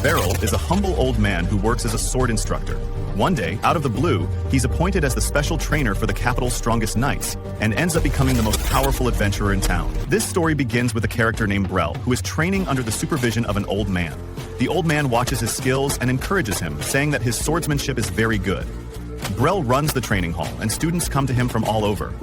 Beryl is a humble old man who works as a sword instructor. One day, out of the blue, he's appointed as the special trainer for the capital's strongest knights, and ends up becoming the most powerful adventurer in town. This story begins with a character named Beryl, who is training under the supervision of an old man. The old man watches his skills and encourages him, saying that his swordsmanship is very good. Beryl runs the training hall, and students come to him from all over.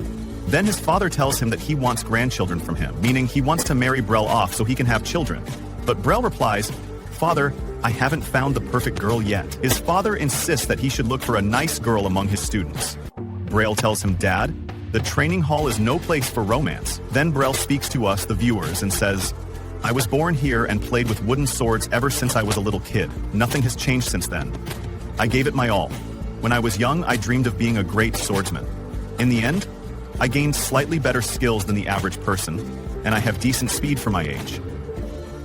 Then his father tells him that he wants grandchildren from him, meaning he wants to marry Beryl off so he can have children. But Beryl replies, "Father, I haven't found the perfect girl yet." His father insists that he should look for a nice girl among his students. Beryl tells him, "Dad, the training hall is no place for romance." Then Beryl speaks to us, the viewers, and says, "I was born here and played with wooden swords ever since I was a little kid. Nothing has changed since then. I gave it my all. When I was young, I dreamed of being a great swordsman. In the end, I gained slightly better skills than the average person, and I have decent speed for my age.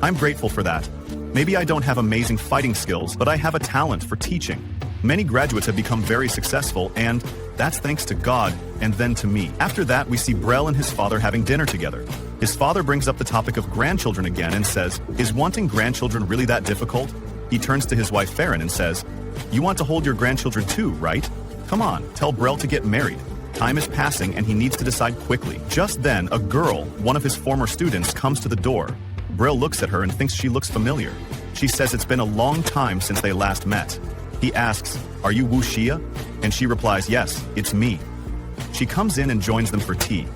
I'm grateful for that. Maybe I don't have amazing fighting skills, but I have a talent for teaching. Many graduates have become very successful, and that's thanks to God and then to me." After that, we see Beryl and his father having dinner together. His father brings up the topic of grandchildren again and says, "Is wanting grandchildren really that difficult?" He turns to his wife Farron and says, "You want to hold your grandchildren too, right? Come on, tell Beryl to get married. Time is passing and he needs to decide quickly." Just then, a girl, one of his former students, comes to the door. Beryl looks at her and thinks she looks familiar. She says it's been a long time since they last met. He asks, "Are you Wuxia?" And she replies, "Yes, it's me." She comes in and joins them for tea.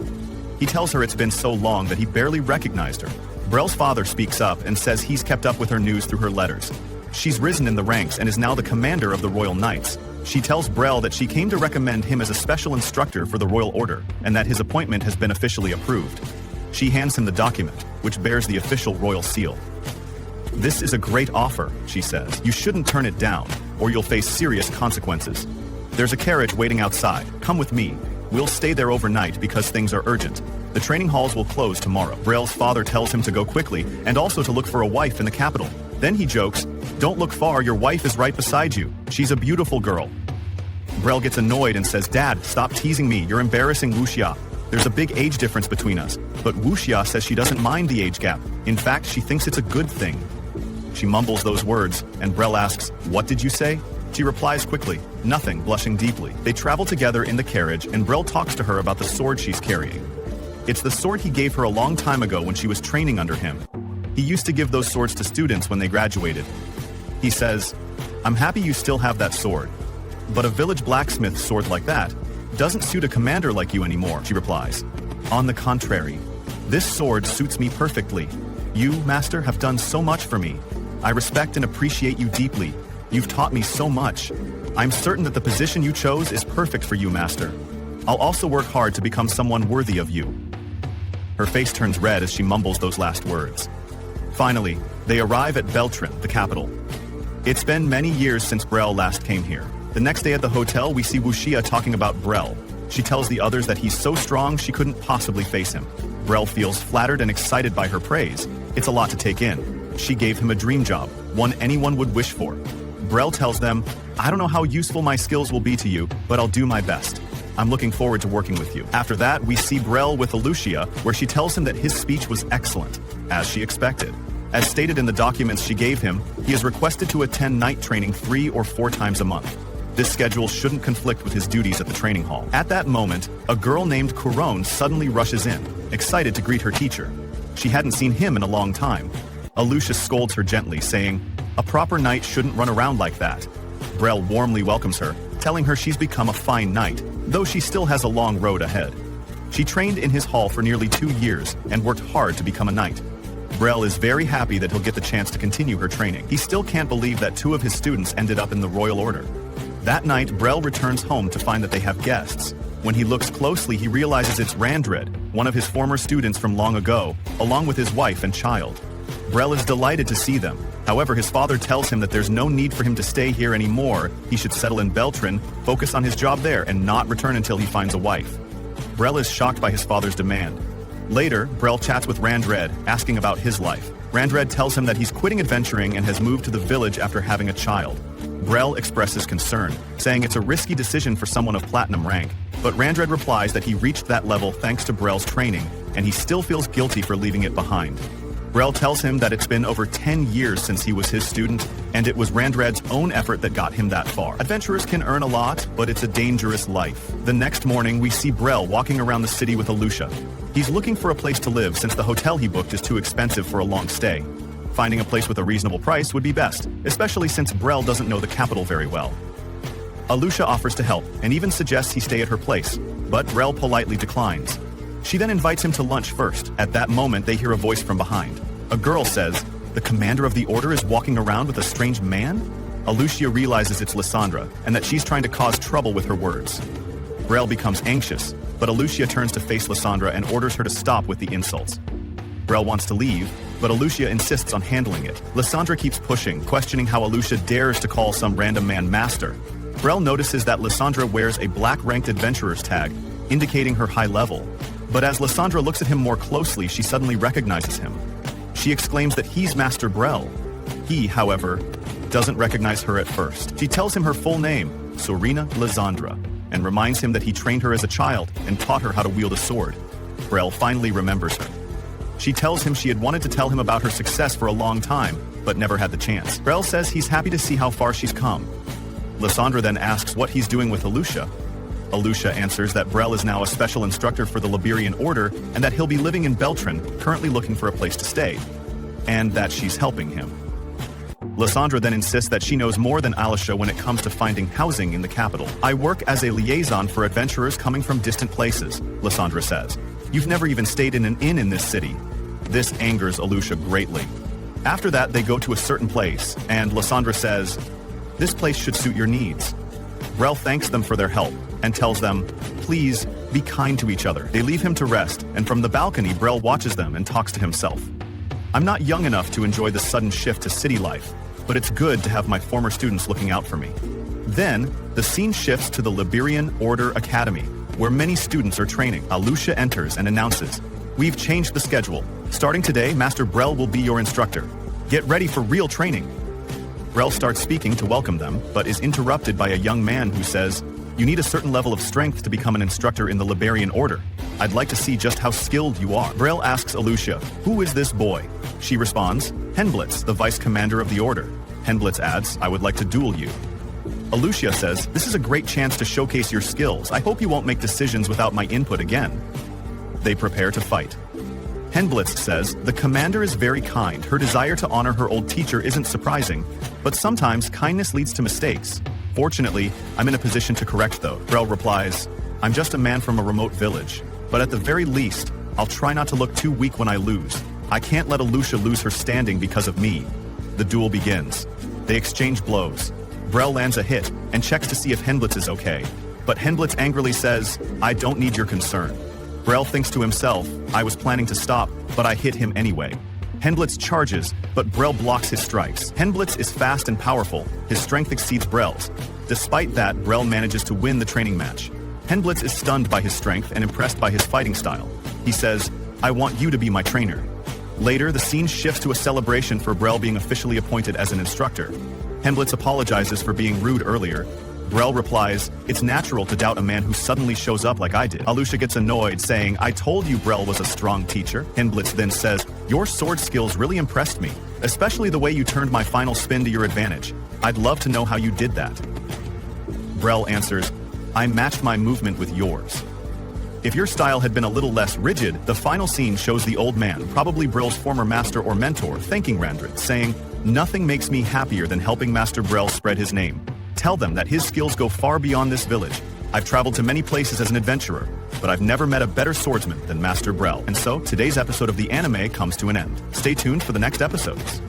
He tells her it's been so long that he barely recognized her. Beryl's father speaks up and says he's kept up with her news through her letters. She's risen in the ranks and is now the commander of the Royal Knights. She tells Beryl that she came to recommend him as a special instructor for the Royal Order, and that his appointment has been officially approved. She hands him the document, which bears the official royal seal. "This is a great offer," she says. "You shouldn't turn it down, or you'll face serious consequences. There's a carriage waiting outside. Come with me. We'll stay there overnight because things are urgent. The training halls will close tomorrow." Beryl's father tells him to go quickly, and also to look for a wife in the capital. Then he jokes, "Don't look far, your wife is right beside you. She's a beautiful girl." Beryl gets annoyed and says, "Dad, stop teasing me. You're embarrassing Wuxia. There's a big age difference between us." But Wuxia says she doesn't mind the age gap. In fact, she thinks it's a good thing. She mumbles those words, and Beryl asks, "What did you say?" She replies quickly, "Nothing," blushing deeply. They travel together in the carriage, and Beryl talks to her about the sword she's carrying. It's the sword he gave her a long time ago when she was training under him. He used to give those swords to students when they graduated. He says, "I'm happy you still have that sword. But a village blacksmith's sword like that doesn't suit a commander like you anymore," she replies. "On the contrary, this sword suits me perfectly. You, Master, have done so much for me. I respect and appreciate you deeply. You've taught me so much. I'm certain that the position you chose is perfect for you, Master. I'll also work hard to become someone worthy of you." Her face turns red as she mumbles those last words. Finally, they arrive at Beltrin, the capital. It's been many years since Beryl last came here. The next day at the hotel, we see Wuxia talking about Beryl. She tells the others that he's so strong she couldn't possibly face him. Beryl feels flattered and excited by her praise. It's a lot to take in. She gave him a dream job, one anyone would wish for. Beryl tells them, "I don't know how useful my skills will be to you, but I'll do my best. I'm looking forward to working with you." After that, we see Beryl with Lucia, where she tells him that his speech was excellent, as she expected. As stated in the documents she gave him, he is requested to attend night training 3 or 4 times a month. This schedule shouldn't conflict with his duties at the training hall. At that moment, a girl named Couronne suddenly rushes in, excited to greet her teacher. She hadn't seen him in a long time. Lucia scolds her gently, saying, "A proper knight shouldn't run around like that." Beryl warmly welcomes her, telling her she's become a fine knight, though she still has a long road ahead. She trained in his hall for nearly 2 years and worked hard to become a knight. Beryl is very happy that he'll get the chance to continue her training. He still can't believe that 2 of his students ended up in the Royal Order. That night, Beryl returns home to find that they have guests. When he looks closely, he realizes it's Randred, one of his former students from long ago, along with his wife and child. Beryl is delighted to see them. However, his father tells him that there's no need for him to stay here anymore. He should settle in Beltrin, focus on his job there, and not return until he finds a wife. Beryl is shocked by his father's demand. Later, Beryl chats with Randred, asking about his life. Randred tells him that he's quitting adventuring and has moved to the village after having a child. Beryl expresses concern, saying it's a risky decision for someone of platinum rank, but Randred replies that he reached that level thanks to Beryl's training, and he still feels guilty for leaving it behind. Beryl tells him that it's been over 10 years since he was his student, and it was Randred's own effort that got him that far. Adventurers can earn a lot, but it's a dangerous life. The next morning, we see Beryl walking around the city with Alusha. He's looking for a place to live since the hotel he booked is too expensive for a long stay. Finding a place with a reasonable price would be best, especially since Beryl doesn't know the capital very well. Alusha offers to help and even suggests he stay at her place, but Beryl politely declines. She then invites him to lunch first. At that moment, they hear a voice from behind. A girl says, "The commander of the order is walking around with a strange man?" Alusha realizes it's Lysandra and that she's trying to cause trouble with her words. Beryl becomes anxious, but Alusha turns to face Lysandra and orders her to stop with the insults. Beryl wants to leave, but Alusha insists on handling it. Lysandra keeps pushing, questioning how Alusha dares to call some random man master. Beryl notices that Lysandra wears a black-ranked adventurer's tag, indicating her high level. But as Lysandra looks at him more closely, she suddenly recognizes him. She exclaims that he's Master Beryl. He, however, doesn't recognize her at first. She tells him her full name, Sorina Lysandra, and reminds him that he trained her as a child and taught her how to wield a sword. Beryl finally remembers her. She tells him she had wanted to tell him about her success for a long time, but never had the chance. Beryl says he's happy to see how far she's come. Lysandra then asks what he's doing with Alusha. Alusha answers that Beryl is now a special instructor for the Liberian Order and that he'll be living in Beltran, currently looking for a place to stay, and that she's helping him. Lysandra then insists that she knows more than Alusha when it comes to finding housing in the capital. "I work as a liaison for adventurers coming from distant places," Lysandra says. "You've never even stayed in an inn in this city." This angers Alusha greatly. After that, they go to a certain place, and Lysandra says, "This place should suit your needs." Beryl thanks them for their help and tells them, "Please, be kind to each other." They leave him to rest, and from the balcony, Beryl watches them and talks to himself. "I'm not young enough to enjoy the sudden shift to city life, but it's good to have my former students looking out for me." Then, the scene shifts to the Liberian Order Academy, where many students are training. Alusha enters and announces, "We've changed the schedule. Starting today, Master Beryl will be your instructor. Get ready for real training." Beryl starts speaking to welcome them, but is interrupted by a young man who says, "You need a certain level of strength to become an instructor in the Liberian Order. I'd like to see just how skilled you are." Beryl asks Alusha, "Who is this boy?" She responds, "Henblitz, the vice commander of the order." Henblitz adds, "I would like to duel you." Alusha says, "This is a great chance to showcase your skills. I hope you won't make decisions without my input again." They prepare to fight. Henblitz says, "The commander is very kind. Her desire to honor her old teacher isn't surprising, but sometimes kindness leads to mistakes. Fortunately, I'm in a position to correct those." Beryl replies, "I'm just a man from a remote village, but at the very least, I'll try not to look too weak when I lose. I can't let Alusha lose her standing because of me." The duel begins. They exchange blows. Beryl lands a hit and checks to see if Henblitz is okay, but Henblitz angrily says, "I don't need your concern." Beryl thinks to himself, "I was planning to stop, but I hit him anyway." Henblitz charges, but Beryl blocks his strikes. Henblitz is fast and powerful. His strength exceeds Beryl's. Despite that, Beryl manages to win the training match. Henblitz is stunned by his strength and impressed by his fighting style. He says, "I want you to be my trainer." Later, the scene shifts to a celebration for Beryl being officially appointed as an instructor. Henblitz apologizes for being rude earlier. Beryl replies, "It's natural to doubt a man who suddenly shows up like I did." Alusha gets annoyed, saying, "I told you Beryl was a strong teacher." Henblitz then says, "Your sword skills really impressed me, especially the way you turned my final spin to your advantage. I'd love to know how you did that." Beryl answers, "I matched my movement with yours." If your style had been a little less rigid, the final scene shows the old man, probably Beryl's former master or mentor, thanking Randred, saying, "Nothing makes me happier than helping Master Beryl spread his name. Tell them that his skills go far beyond this village. I've traveled to many places as an adventurer, but I've never met a better swordsman than Master Beryl." And so, today's episode of the anime comes to an end. Stay tuned for the next episodes.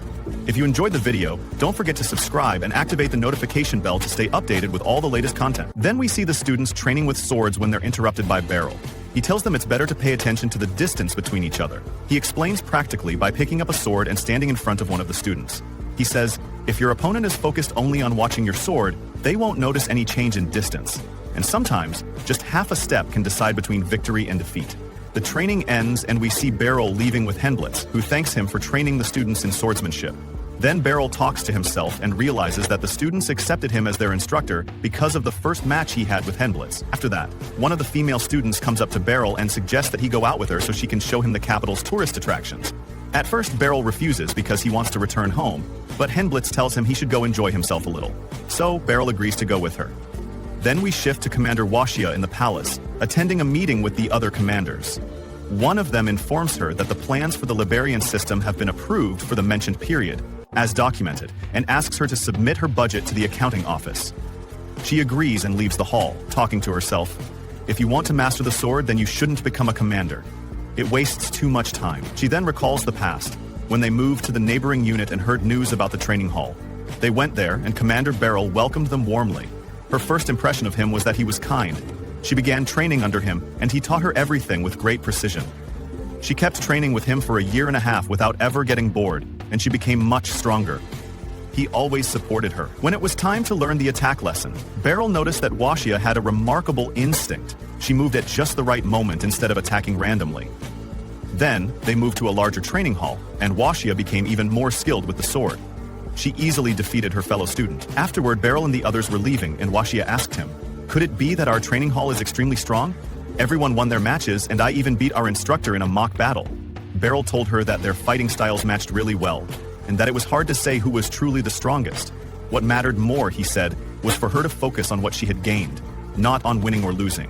If you enjoyed the video, don't forget to subscribe and activate the notification bell to stay updated with all the latest content. Then we see the students training with swords when they're interrupted by Beryl. He tells them it's better to pay attention to the distance between each other. He explains practically by picking up a sword and standing in front of one of the students. He says, if your opponent is focused only on watching your sword, they won't notice any change in distance. And sometimes, just half a step can decide between victory and defeat. The training ends and we see Beryl leaving with Henblitz, who thanks him for training the students in swordsmanship. Then Beryl talks to himself and realizes that the students accepted him as their instructor because of the first match he had with Henblitz. After that, one of the female students comes up to Beryl and suggests that he go out with her so she can show him the capital's tourist attractions. At first, Beryl refuses because he wants to return home, but Henblitz tells him he should go enjoy himself a little. So, Beryl agrees to go with her. Then we shift to Commander Washia in the palace, attending a meeting with the other commanders. One of them informs her that the plans for the Liberian system have been approved for the mentioned period, as documented, and asks her to submit her budget to the accounting office. She agrees and leaves the hall, talking to herself. If you want to master the sword, then you shouldn't become a commander. It wastes too much time. She then recalls the past, when they moved to the neighboring unit and heard news about the training hall. They went there, and Commander Beryl welcomed them warmly. Her first impression of him was that he was kind. She began training under him, and he taught her everything with great precision. She kept training with him for a year and a half without ever getting bored, and she became much stronger. He always supported her. When it was time to learn the attack lesson, Beryl noticed that Washia had a remarkable instinct. She moved at just the right moment instead of attacking randomly. Then, they moved to a larger training hall, and Washia became even more skilled with the sword. She easily defeated her fellow student. Afterward, Beryl and the others were leaving, and Washia asked him, "Could it be that our training hall is extremely strong? Everyone won their matches, and I even beat our instructor in a mock battle." Beryl told her that their fighting styles matched really well, and that it was hard to say who was truly the strongest. What mattered more, he said, was for her to focus on what she had gained, not on winning or losing.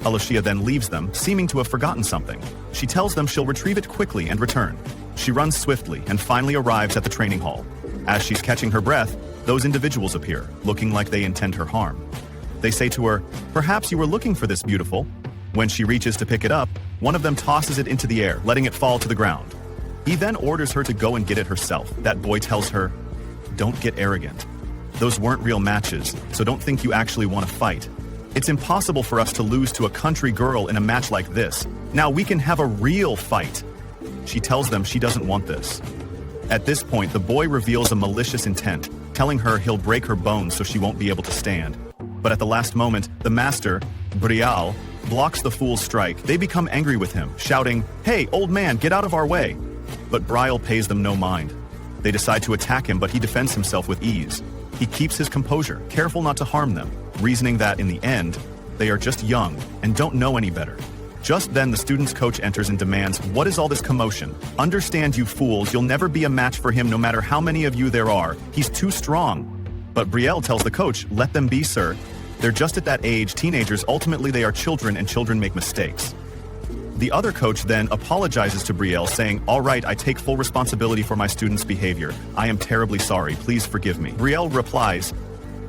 Alushia then leaves them, seeming to have forgotten something. She tells them she'll retrieve it quickly and return. She runs swiftly and finally arrives at the training hall. As she's catching her breath, those individuals appear, looking like they intend her harm. They say to her, "Perhaps you were looking for this, beautiful." When she reaches to pick it up, one of them tosses it into the air, letting it fall to the ground. He then orders her to go and get it herself. That boy tells her, "Don't get arrogant. Those weren't real matches, so don't think you actually want to fight. It's impossible for us to lose to a country girl in a match like this. Now we can have a real fight." She tells them she doesn't want this. At this point, the boy reveals a malicious intent, telling her he'll break her bones so she won't be able to stand. But at the last moment, the master, Beryl, blocks the fool's strike. They become angry with him, shouting, "Hey, old man, get out of our way!" But Beryl pays them no mind. They decide to attack him, but he defends himself with ease. He keeps his composure, careful not to harm them, reasoning that, in the end, they are just young and don't know any better. Just then, the student's coach enters and demands, "What is all this commotion? Understand, you fools, you'll never be a match for him no matter how many of you there are. He's too strong." But Beryl tells the coach, "Let them be, sir. They're just at that age, teenagers. Ultimately, they are children, and children make mistakes." The other coach then apologizes to Beryl, saying, "All right, I take full responsibility for my students' behavior. I am terribly sorry. Please forgive me." Beryl replies,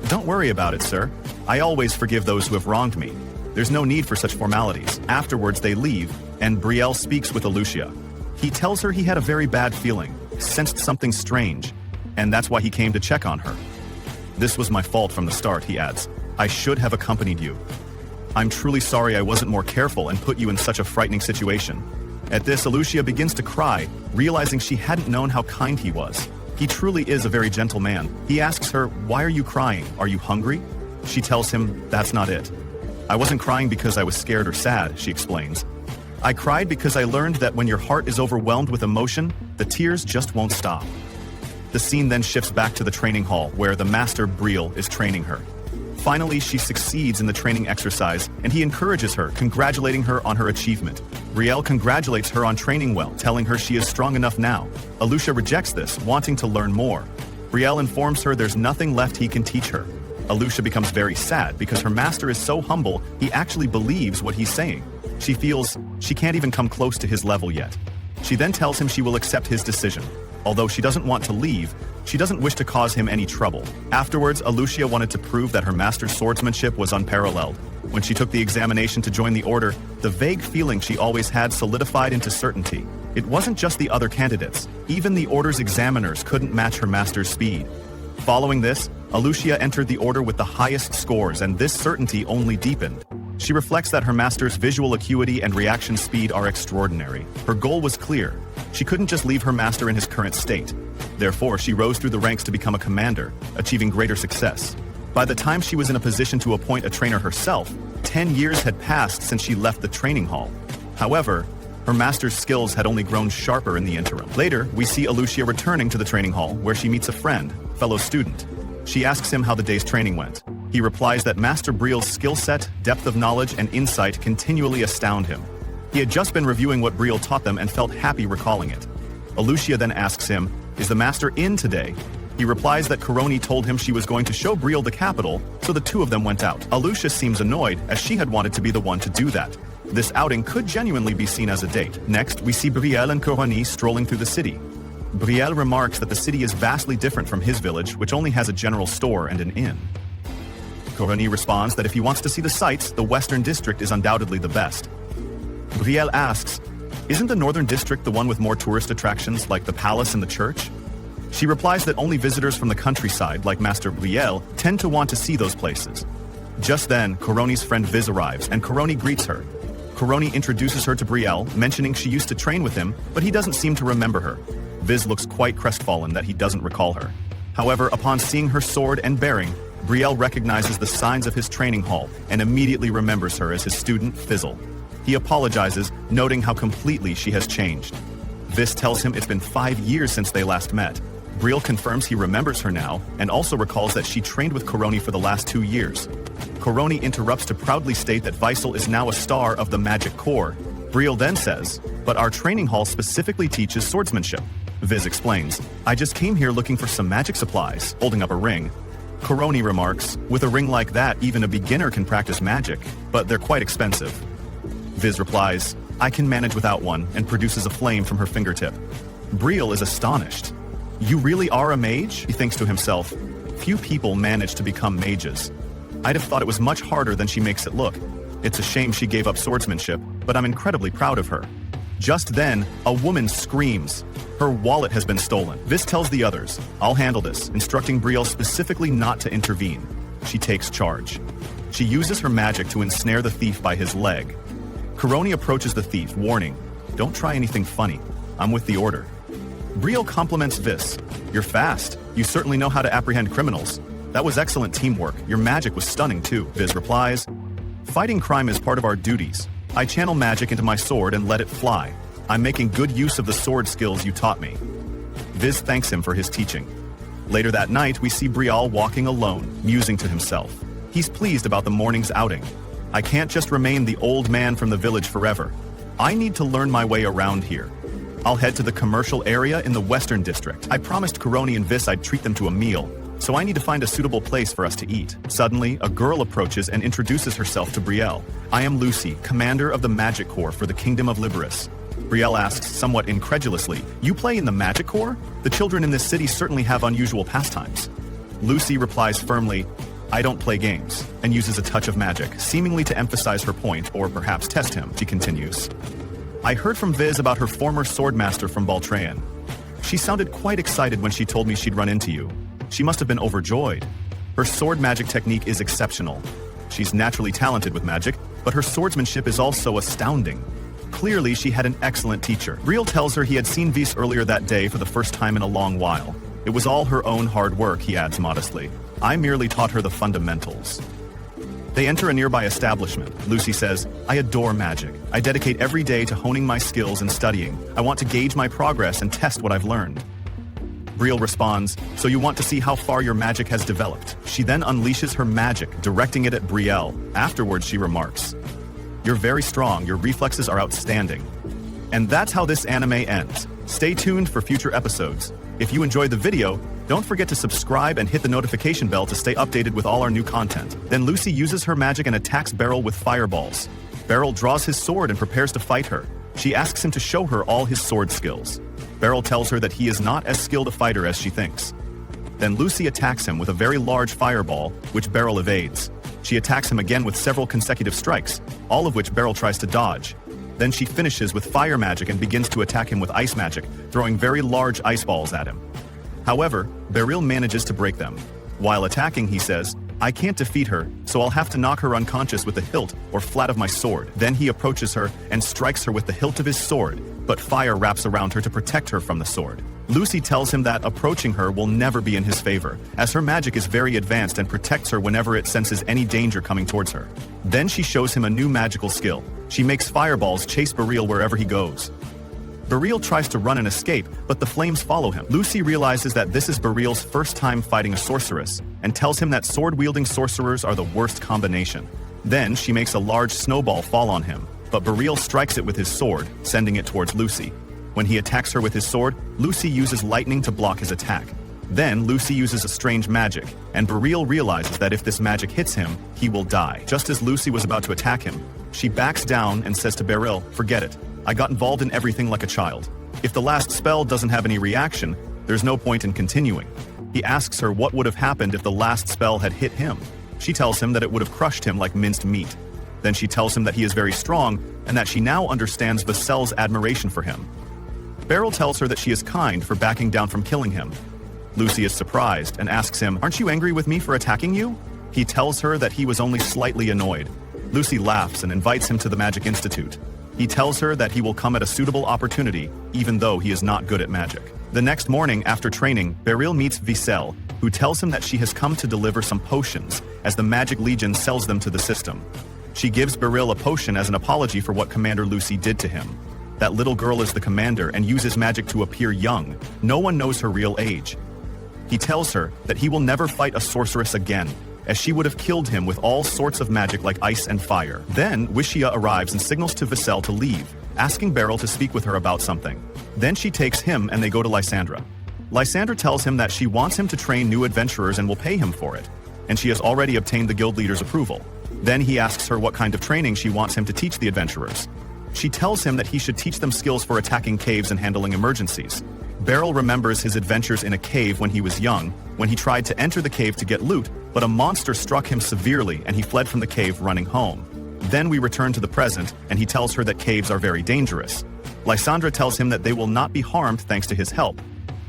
"Don't worry about it, sir. I always forgive those who have wronged me. There's no need for such formalities." Afterwards, they leave, and Beryl speaks with Alushia. He tells her he had a very bad feeling, sensed something strange, and that's why he came to check on her. "This was my fault from the start," he adds. "I should have accompanied you. I'm truly sorry I wasn't more careful and put you in such a frightening situation." At this, Alushia begins to cry, realizing she hadn't known how kind he was. He truly is a very gentle man. He asks her, "Why are you crying? Are you hungry?" She tells him, "That's not it. I wasn't crying because I was scared or sad," she explains. "I cried because I learned that when your heart is overwhelmed with emotion, the tears just won't stop." The scene then shifts back to the training hall, where the master, Beryl, is training her. Finally, she succeeds in the training exercise, and he encourages her, congratulating her on her achievement. Beryl congratulates her on training well, telling her she is strong enough now. Alushia rejects this, wanting to learn more. Beryl informs her there's nothing left he can teach her. Alushia becomes very sad because her master is so humble, he actually believes what he's saying. She feels she can't even come close to his level yet. She then tells him she will accept his decision. Although she doesn't want to leave, she doesn't wish to cause him any trouble. Afterwards, Alushia wanted to prove that her master's swordsmanship was unparalleled. When she took the examination to join the order, the vague feeling she always had solidified into certainty. It wasn't just the other candidates. Even the order's examiners couldn't match her master's speed. Following this, Alushia entered the order with the highest scores, and this certainty only deepened. She reflects that her master's visual acuity and reaction speed are extraordinary. Her goal was clear. She couldn't just leave her master in his current state. Therefore, she rose through the ranks to become a commander, achieving greater success. By the time she was in a position to appoint a trainer herself, 10 years had passed since she left the training hall. However, her master's skills had only grown sharper in the interim. Later, we see Alushia returning to the training hall, where she meets a friend, fellow student. She asks him how the day's training went. He replies that Master Bryl's skill set, depth of knowledge, and insight continually astound him. He had just been reviewing what Beryl taught them and felt happy recalling it. Alucia then asks him, "Is the master in today?" He replies that Koroni told him she was going to show Beryl the capital, so the two of them went out. Alucia seems annoyed, as she had wanted to be the one to do that. This outing could genuinely be seen as a date. Next, we see Beryl and Koroni strolling through the city. Beryl remarks that the city is vastly different from his village, which only has a general store and an inn. Koroni responds that if he wants to see the sights, the Western District is undoubtedly the best. Beryl asks, "Isn't the Northern District the one with more tourist attractions, like the palace and the church?" She replies that only visitors from the countryside, like Master Beryl, tend to want to see those places. Just then, Koroni's friend Viz arrives, and Koroni greets her. Koroni introduces her to Beryl, mentioning she used to train with him, but he doesn't seem to remember her. Viz looks quite crestfallen that he doesn't recall her. However, upon seeing her sword and bearing, Beryl recognizes the signs of his training hall and immediately remembers her as his student Fizzle. He apologizes, noting how completely she has changed. Viz tells him it's been 5 years since they last met. Beryl confirms he remembers her now, and also recalls that she trained with Koroni for the last 2 years. Koroni interrupts to proudly state that Vaisal is now a star of the Magic Corps. Beryl then says, "But our training hall specifically teaches swordsmanship." Viz explains, "I just came here looking for some magic supplies," holding up a ring. Koroni remarks, "With a ring like that, even a beginner can practice magic, but they're quite expensive." Viz replies, "I can manage without one," and produces a flame from her fingertip. Beryl is astonished. "You really are a mage?" he thinks to himself. Few people manage to become mages. I'd have thought it was much harder than she makes it look. It's a shame she gave up swordsmanship, but I'm incredibly proud of her. Just then, a woman screams. Her wallet has been stolen. Viz tells the others, "I'll handle this," instructing Beryl specifically not to intervene. She takes charge. She uses her magic to ensnare the thief by his leg. Koroni approaches the thief, warning, "Don't try anything funny. I'm with the order." Beryl compliments Viz. "You're fast. You certainly know how to apprehend criminals. That was excellent teamwork. Your magic was stunning too." Viz replies, "Fighting crime is part of our duties. I channel magic into my sword and let it fly. I'm making good use of the sword skills you taught me." Viz thanks him for his teaching. Later that night, we see Beryl walking alone, musing to himself. He's pleased about the morning's outing. "I can't just remain the old man from the village forever. I need to learn my way around here. I'll head to the commercial area in the Western District. I promised Koroni and Viz I'd treat them to a meal, so I need to find a suitable place for us to eat." Suddenly, a girl approaches and introduces herself to Beryl. "I am Lucy, commander of the Magic Corps for the Kingdom of Liberis." Beryl asks somewhat incredulously, "You play in the Magic Corps? The children in this city certainly have unusual pastimes." Lucy replies firmly, "I don't play games," and uses a touch of magic, seemingly to emphasize her point, or perhaps test him. She continues, "I heard from Viz about her former swordmaster from Baltrayan. She sounded quite excited when she told me she'd run into you. She must have been overjoyed. Her sword magic technique is exceptional. She's naturally talented with magic, but her swordsmanship is also astounding. Clearly, she had an excellent teacher." Beryl tells her he had seen Viz earlier that day for the first time in a long while. "It was all her own hard work," he adds modestly. "I merely taught her the fundamentals." They enter a nearby establishment. Lucy says, "I adore magic. I dedicate every day to honing my skills and studying. I want to gauge my progress and test what I've learned." Beryl responds, "So you want to see how far your magic has developed?" She then unleashes her magic, directing it at Beryl. Afterwards, she remarks, "You're very strong. Your reflexes are outstanding." And that's how this anime ends. Stay tuned for future episodes. If you enjoyed the video, don't forget to subscribe and hit the notification bell to stay updated with all our new content. Then Lucy uses her magic and attacks Beryl with fireballs. Beryl draws his sword and prepares to fight her. She asks him to show her all his sword skills. Beryl tells her that he is not as skilled a fighter as she thinks. Then Lucy attacks him with a very large fireball, which Beryl evades. She attacks him again with several consecutive strikes, all of which Beryl tries to dodge. Then she finishes with fire magic and begins to attack him with ice magic, throwing very large ice balls at him. However, Beryl manages to break them. While attacking, he says, "I can't defeat her, so I'll have to knock her unconscious with the hilt or flat of my sword." Then he approaches her and strikes her with the hilt of his sword, but fire wraps around her to protect her from the sword. Lucy tells him that approaching her will never be in his favor, as her magic is very advanced and protects her whenever it senses any danger coming towards her. Then she shows him a new magical skill. She makes fireballs chase Beryl wherever he goes. Beryl tries to run and escape, but the flames follow him. Lucy realizes that this is Beryl's first time fighting a sorceress, and tells him that sword-wielding sorcerers are the worst combination. Then she makes a large snowball fall on him, but Beryl strikes it with his sword, sending it towards Lucy. When he attacks her with his sword, Lucy uses lightning to block his attack. Then Lucy uses a strange magic, and Beryl realizes that if this magic hits him, he will die. Just as Lucy was about to attack him, she backs down and says to Beryl, "Forget it. I got involved in everything like a child. If the last spell doesn't have any reaction, there's no point in continuing." He asks her what would have happened if the last spell had hit him. She tells him that it would have crushed him like minced meat. Then she tells him that he is very strong and that she now understands Vasel's admiration for him. Beryl tells her that she is kind for backing down from killing him. Lucy is surprised and asks him, "Aren't you angry with me for attacking you?" He tells her that he was only slightly annoyed. Lucy laughs and invites him to the Magic Institute. He tells her that he will come at a suitable opportunity, even though he is not good at magic. The next morning, after training, Beryl meets Vasel, who tells him that she has come to deliver some potions, as the Magic Legion sells them to the system. She gives Beryl a potion as an apology for what Commander Lucy did to him. That little girl is the commander and uses magic to appear young. No one knows her real age. He tells her that he will never fight a sorceress again, as she would have killed him with all sorts of magic like ice and fire. Then Wishia arrives and signals to Vasel to leave, asking Beryl to speak with her about something. Then she takes him and they go to Lysandra. Lysandra tells him that she wants him to train new adventurers and will pay him for it, and she has already obtained the guild leader's approval. Then he asks her what kind of training she wants him to teach the adventurers. She tells him that he should teach them skills for attacking caves and handling emergencies. Beryl remembers his adventures in a cave when he was young, when he tried to enter the cave to get loot, but a monster struck him severely and he fled from the cave running home. Then we return to the present, and he tells her that caves are very dangerous. Lysandra tells him that they will not be harmed thanks to his help.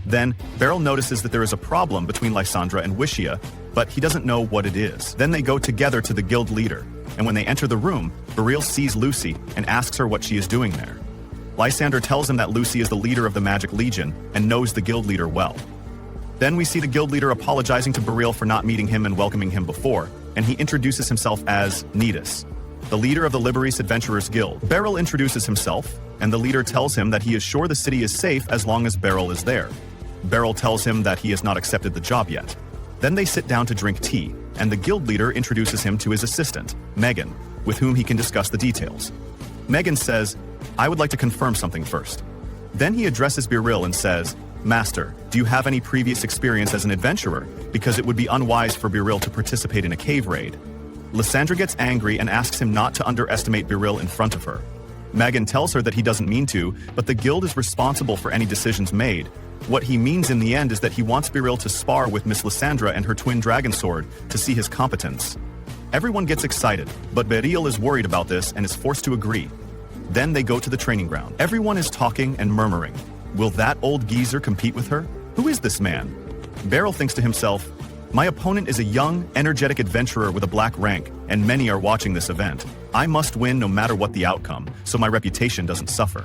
Then, Beryl notices that there is a problem between Lysandra and Wishia, but he doesn't know what it is. Then they go together to the guild leader, and when they enter the room, Beryl sees Lucy and asks her what she is doing there. Lysander tells him that Lucy is the leader of the Magic Legion and knows the guild leader well. Then we see the guild leader apologizing to Beryl for not meeting him and welcoming him before, and he introduces himself as Nidus, the leader of the Liberis Adventurers Guild. Beryl introduces himself, and the leader tells him that he is sure the city is safe as long as Beryl is there. Beryl tells him that he has not accepted the job yet. Then they sit down to drink tea, and the guild leader introduces him to his assistant, Megan, with whom he can discuss the details. Megan says, "I would like to confirm something first." Then he addresses Beryl and says, "Master, do you have any previous experience as an adventurer? Because it would be unwise for Beryl to participate in a cave raid." Lysandra gets angry and asks him not to underestimate Beryl in front of her. Megan tells her that he doesn't mean to, but the guild is responsible for any decisions made. What he means in the end is that he wants Beryl to spar with Miss Lysandra and her twin dragon sword to see his competence. Everyone gets excited, but Beryl is worried about this and is forced to agree. Then they go to the training ground. Everyone is talking and murmuring. Will that old geezer compete with her? Who is this man? Beryl thinks to himself, my opponent is a young, energetic adventurer with a black rank, and many are watching this event. I must win no matter what the outcome, so my reputation doesn't suffer.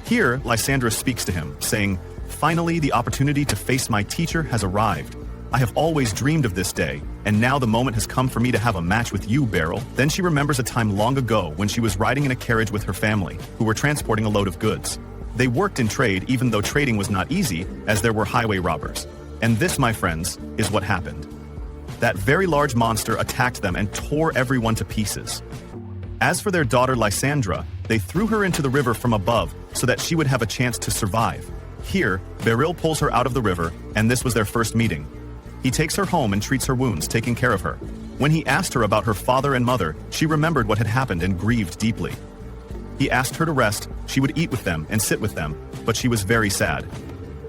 Here, Lysandra speaks to him, saying, "Finally, the opportunity to face my teacher has arrived. I have always dreamed of this day, and now the moment has come for me to have a match with you, Beryl." Then she remembers a time long ago when she was riding in a carriage with her family, who were transporting a load of goods. They worked in trade even though trading was not easy, as there were highway robbers. And this, my friends, is what happened. That very large monster attacked them and tore everyone to pieces. As for their daughter Lysandra, they threw her into the river from above so that she would have a chance to survive. Here, Beryl pulls her out of the river, and this was their first meeting. He takes her home and treats her wounds, taking care of her. When he asked her about her father and mother, she remembered what had happened and grieved deeply. He asked her to rest, she would eat with them and sit with them, but she was very sad.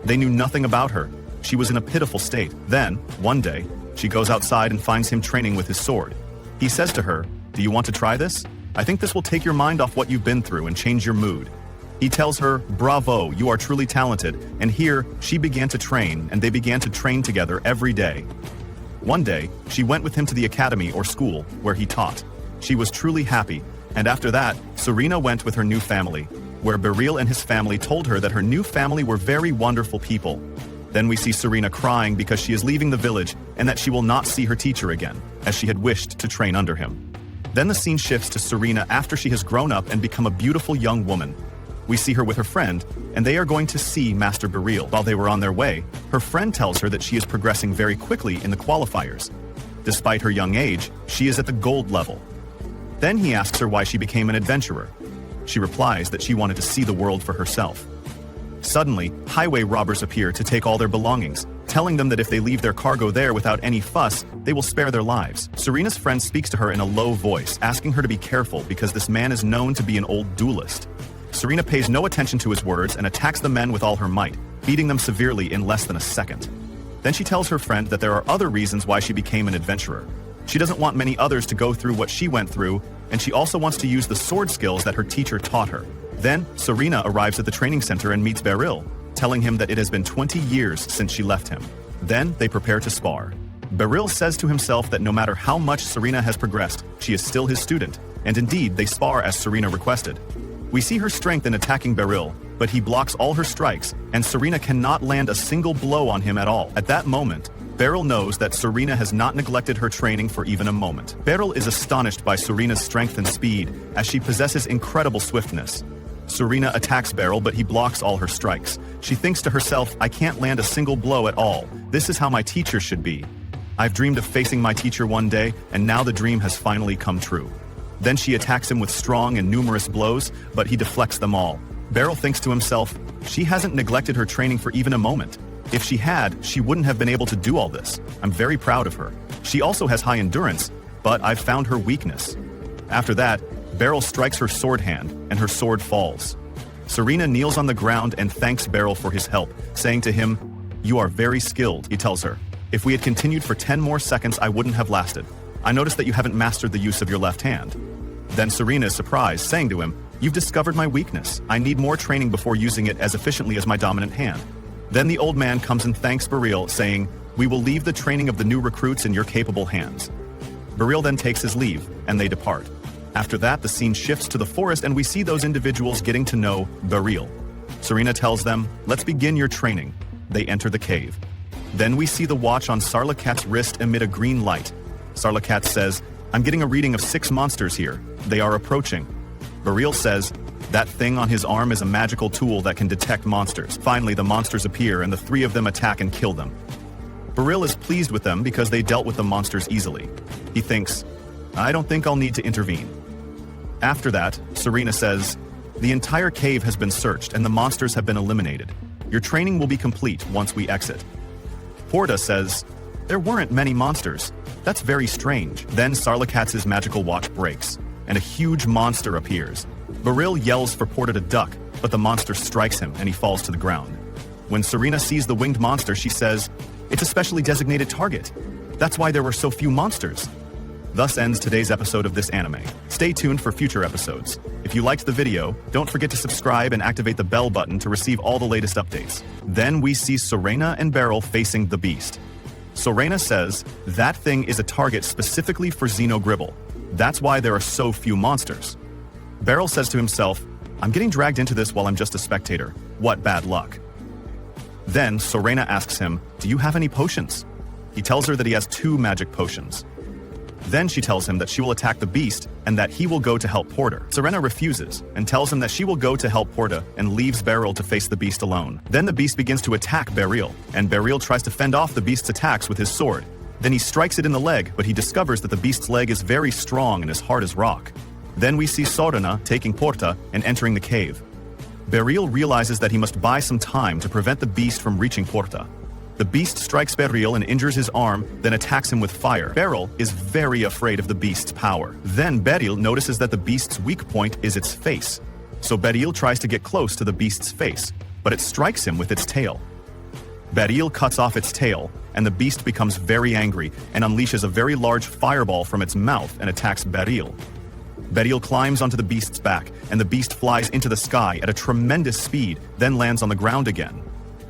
They knew nothing about her. She was in a pitiful state. Then, one day, she goes outside and finds him training with his sword. He says to her, "Do you want to try this? I think this will take your mind off what you've been through and change your mood." He tells her, "Bravo, you are truly talented," and here, she began to train, and they began to train together every day. One day, she went with him to the academy or school, where he taught. She was truly happy, and after that, Serena went with her new family, where Beryl and his family told her that her new family were very wonderful people. Then we see Serena crying because she is leaving the village and that she will not see her teacher again, as she had wished to train under him. Then the scene shifts to Serena after she has grown up and become a beautiful young woman. We see her with her friend, and they are going to see Master Beryl. While they were on their way, her friend tells her that she is progressing very quickly in the qualifiers. Despite her young age, she is at the gold level. Then he asks her why she became an adventurer. She replies that she wanted to see the world for herself. Suddenly, highway robbers appear to take all their belongings, telling them that if they leave their cargo there without any fuss, they will spare their lives. Serena's friend speaks to her in a low voice, asking her to be careful because this man is known to be an old duelist. Serena pays no attention to his words and attacks the men with all her might, beating them severely in less than a second. Then she tells her friend that there are other reasons why she became an adventurer. She doesn't want many others to go through what she went through, and she also wants to use the sword skills that her teacher taught her. Then, Serena arrives at the training center and meets Beryl, telling him that it has been 20 years since she left him. Then, they prepare to spar. Beryl says to himself that no matter how much Serena has progressed, she is still his student, and indeed, they spar as Serena requested. We see her strength in attacking Beryl, but he blocks all her strikes, and Serena cannot land a single blow on him at all. At that moment, Beryl knows that Serena has not neglected her training for even a moment. Beryl is astonished by Serena's strength and speed, as she possesses incredible swiftness. Serena attacks Beryl, but he blocks all her strikes. She thinks to herself, I can't land a single blow at all. This is how my teacher should be. I've dreamed of facing my teacher one day, and now the dream has finally come true. Then she attacks him with strong and numerous blows, but he deflects them all. Beryl thinks to himself, she hasn't neglected her training for even a moment. If she had, she wouldn't have been able to do all this. I'm very proud of her. She also has high endurance, but I've found her weakness. After that, Beryl strikes her sword hand, and her sword falls. Serena kneels on the ground and thanks Beryl for his help, saying to him, "You are very skilled," he tells her. "If we had continued for 10 more seconds, I wouldn't have lasted. I noticed that you haven't mastered the use of your left hand." Then Serena is surprised, saying to him, "You've discovered my weakness. I need more training before using it as efficiently as my dominant hand." Then the old man comes and thanks Beryl, saying, "We will leave the training of the new recruits in your capable hands." Beryl then takes his leave, and they depart. After that, the scene shifts to the forest and we see those individuals getting to know Beryl. Serena tells them, "Let's begin your training." They enter the cave. Then we see the watch on Sarlacat's wrist emit a green light. Sarlacat says, "I'm getting a reading of 6 monsters here. They are approaching." Beryl says, "That thing on his arm is a magical tool that can detect monsters." Finally, the monsters appear and the 3 of them attack and kill them. Beryl is pleased with them because they dealt with the monsters easily. He thinks, "I don't think I'll need to intervene." After that, Serena says, "The entire cave has been searched and the monsters have been eliminated. Your training will be complete once we exit." Porta says, "There weren't many monsters. That's very strange." Then Sarlacat's magical watch breaks, and a huge monster appears. Beryl yells for Porta to duck, but the monster strikes him and he falls to the ground. When Serena sees the winged monster, she says, "It's a specially designated target. That's why there were so few monsters." Thus ends today's episode of this anime. Stay tuned for future episodes. If you liked the video, don't forget to subscribe and activate the bell button to receive all the latest updates. Then we see Serena and Beryl facing the beast. Serena says, "That thing is a target specifically for Xenogribble. That's why there are so few monsters." Beryl says to himself, "I'm getting dragged into this while I'm just a spectator. What bad luck." Then Serena asks him, "Do you have any potions?" He tells her that he has 2 magic potions. Then she tells him that she will attack the beast and that he will go to help Porter. Serena refuses and tells him that she will go to help Porta and leaves Beryl to face the beast alone. Then the beast begins to attack Beryl, and Beryl tries to fend off the beast's attacks with his sword. Then he strikes it in the leg, but he discovers that the beast's leg is very strong and as hard as rock. Then we see Serena taking Porta and entering the cave. Beryl realizes that he must buy some time to prevent the beast from reaching Porta. The beast strikes Beryl and injures his arm, then attacks him with fire. Beryl is very afraid of the beast's power. Then Beryl notices that the beast's weak point is its face. So Beryl tries to get close to the beast's face, but it strikes him with its tail. Beryl cuts off its tail, and the beast becomes very angry and unleashes a very large fireball from its mouth and attacks Beryl. Beryl climbs onto the beast's back, and the beast flies into the sky at a tremendous speed, then lands on the ground again.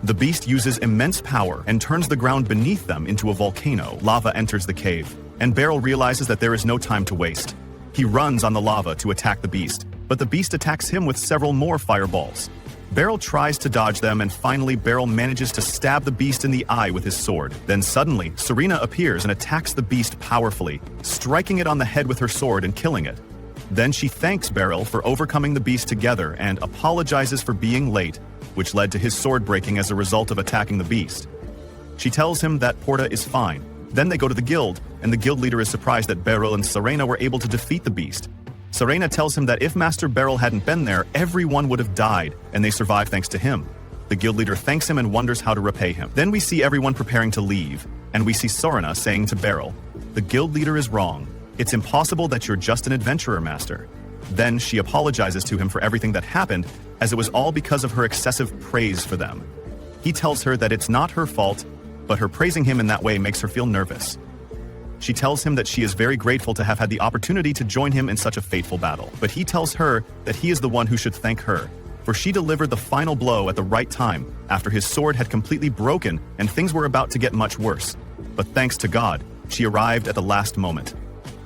The beast uses immense power and turns the ground beneath them into a volcano. Lava enters the cave, and Beryl realizes that there is no time to waste. He runs on the lava to attack the beast, but the beast attacks him with several more fireballs. Beryl tries to dodge them, and finally Beryl manages to stab the beast in the eye with his sword. Then suddenly, Serena appears and attacks the beast powerfully, striking it on the head with her sword and killing it. Then she thanks Beryl for overcoming the beast together and apologizes for being late, which led to his sword breaking as a result of attacking the beast. She tells him that Porta is fine. Then they go to the guild, and the guild leader is surprised that Beryl and Serena were able to defeat the beast. Serena tells him that if Master Beryl hadn't been there, everyone would have died, and they survived thanks to him. The guild leader thanks him and wonders how to repay him. Then we see everyone preparing to leave, and we see Sorina saying to Beryl, "The guild leader is wrong. It's impossible that you're just an adventurer, master." Then she apologizes to him for everything that happened, as it was all because of her excessive praise for them. He tells her that it's not her fault, but her praising him in that way makes her feel nervous. She tells him that she is very grateful to have had the opportunity to join him in such a fateful battle. But he tells her that he is the one who should thank her, for she delivered the final blow at the right time, after his sword had completely broken and things were about to get much worse. But thanks to God, she arrived at the last moment.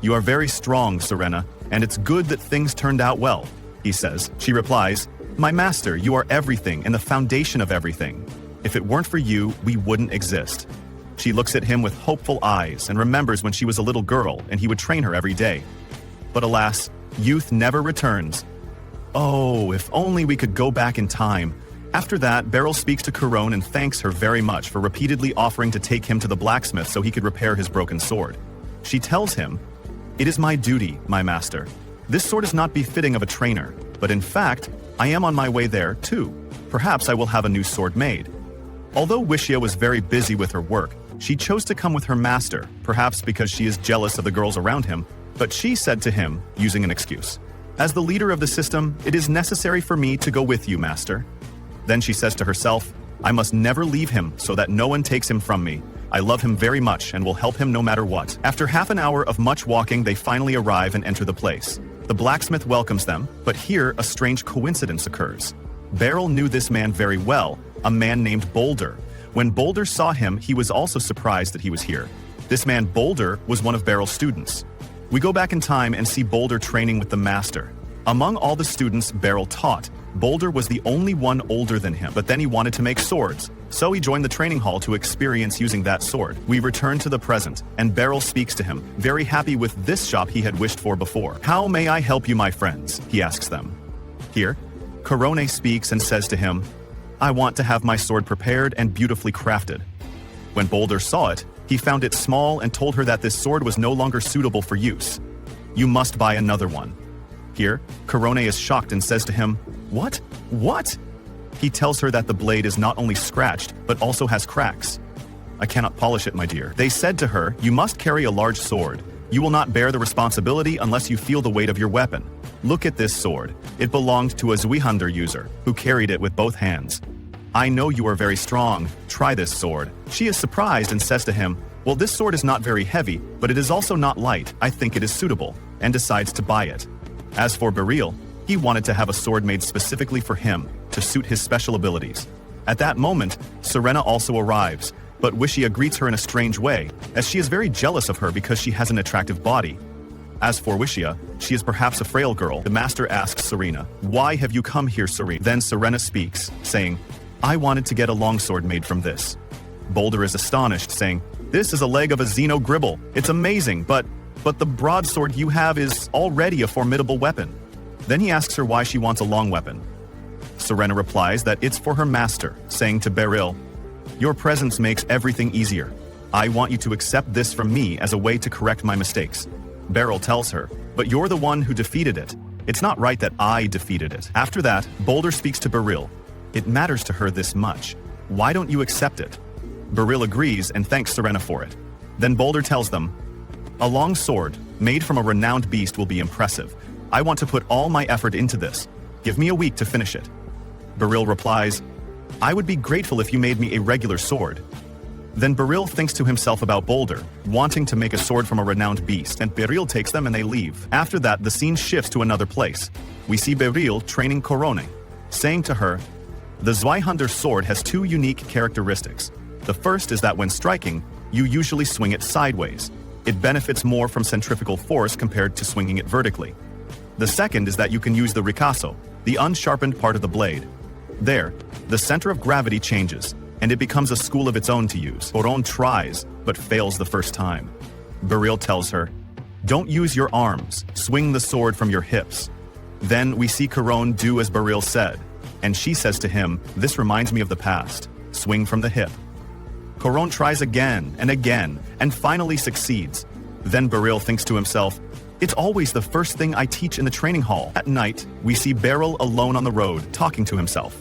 "You are very strong, Serena, and it's good that things turned out well," he says. She replies, "My master, you are everything and the foundation of everything. If it weren't for you, we wouldn't exist." She looks at him with hopeful eyes and remembers when she was a little girl and he would train her every day. But alas, youth never returns. Oh, if only we could go back in time. After that, Beryl speaks to Corone and thanks her very much for repeatedly offering to take him to the blacksmith so he could repair his broken sword. She tells him, "It is my duty, my master. This sword is not befitting of a trainer, but in fact, I am on my way there too. Perhaps I will have a new sword made." Although Wishia was very busy with her work, she chose to come with her master, perhaps because she is jealous of the girls around him, but she said to him, using an excuse, "As the leader of the system, it is necessary for me to go with you, master." Then she says to herself, "I must never leave him so that no one takes him from me. I love him very much and will help him no matter what." After half an hour of much walking, they finally arrive and enter the place. The blacksmith welcomes them, but here a strange coincidence occurs. Beryl knew this man very well, a man named Boulder. When Boulder saw him, he was also surprised that he was here. This man Boulder was one of Beryl's students. We go back in time and see Boulder training with the master. Among all the students Beryl taught, Boulder was the only one older than him, but then he wanted to make swords, so he joined the training hall to experience using that sword. We return to the present, and Beryl speaks to him, very happy with this shop he had wished for before. "How may I help you, my friends?" he asks them. Here, Corone speaks and says to him, "I want to have my sword prepared and beautifully crafted." When Boulder saw it, he found it small and told her that this sword was no longer suitable for use. "You must buy another one." Here, Corone is shocked and says to him, "What? What?" He tells her that the blade is not only scratched, but also has cracks. "I cannot polish it, my dear." They said to her, "You must carry a large sword. You will not bear the responsibility unless you feel the weight of your weapon. Look at this sword. It belonged to a Zweihander user, who carried it with both hands. I know you are very strong. Try this sword." She is surprised and says to him, "Well, this sword is not very heavy, but it is also not light. I think it is suitable," and decides to buy it. As for Beryl, he wanted to have a sword made specifically for him, to suit his special abilities. At that moment, Serena also arrives, but Wishia greets her in a strange way, as she is very jealous of her because she has an attractive body. As for Wishia, she is perhaps a frail girl. The master asks Serena, "Why have you come here, Serena?" Then Serena speaks, saying, "I wanted to get a longsword made from this." Boulder is astonished, saying, "This is a leg of a Xeno Gribble. It's amazing, but the broadsword you have is already a formidable weapon." Then he asks her why she wants a long weapon. Serena replies that it's for her master, saying to Beryl, "Your presence makes everything easier. I want you to accept this from me as a way to correct my mistakes." Beryl tells her, "But you're the one who defeated it. It's not right that I defeated it." After that, Boulder speaks to Beryl. It matters to her this much. Why don't you accept it? Beryl agrees and thanks Serena for it. Then Boulder tells them, "A long sword, made from a renowned beast, will be impressive. I want to put all my effort into this. Give me a week to finish it." Beryl replies, "I would be grateful if you made me a regular sword." Then Beryl thinks to himself about Boulder, wanting to make a sword from a renowned beast, and Beryl takes them and they leave. After that, the scene shifts to another place. We see Beryl training Corone, saying to her, "The Zweihander sword has two unique characteristics. The first is that when striking, you usually swing it sideways. It benefits more from centrifugal force compared to swinging it vertically. The second is that you can use the ricasso, the unsharpened part of the blade. There, the center of gravity changes, and it becomes a school of its own to use. Corone tries, but fails the first time. Beryl tells her, "Don't use your arms, swing the sword from your hips." Then we see Corone do as Beryl said, and she says to him, "This reminds me of the past. Swing from the hip." Corone tries again, and finally succeeds. Then Beryl thinks to himself, "It's always the first thing I teach in the training hall." At night, we see Beryl alone on the road, talking to himself.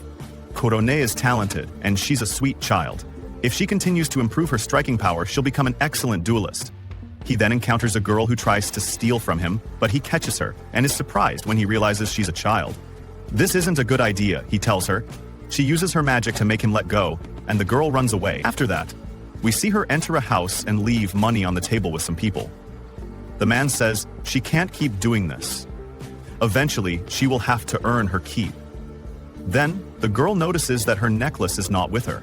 Korone is talented, and she's a sweet child. If she continues to improve her striking power, she'll become an excellent duelist. He then encounters a girl who tries to steal from him, but he catches her and is surprised when he realizes she's a child. This isn't a good idea, he tells her. She uses her magic to make him let go, and the girl runs away. After that, we see her enter a house and leave money on the table with some people. The man says she can't keep doing this. Eventually, she will have to earn her keep. Then, the girl notices that her necklace is not with her.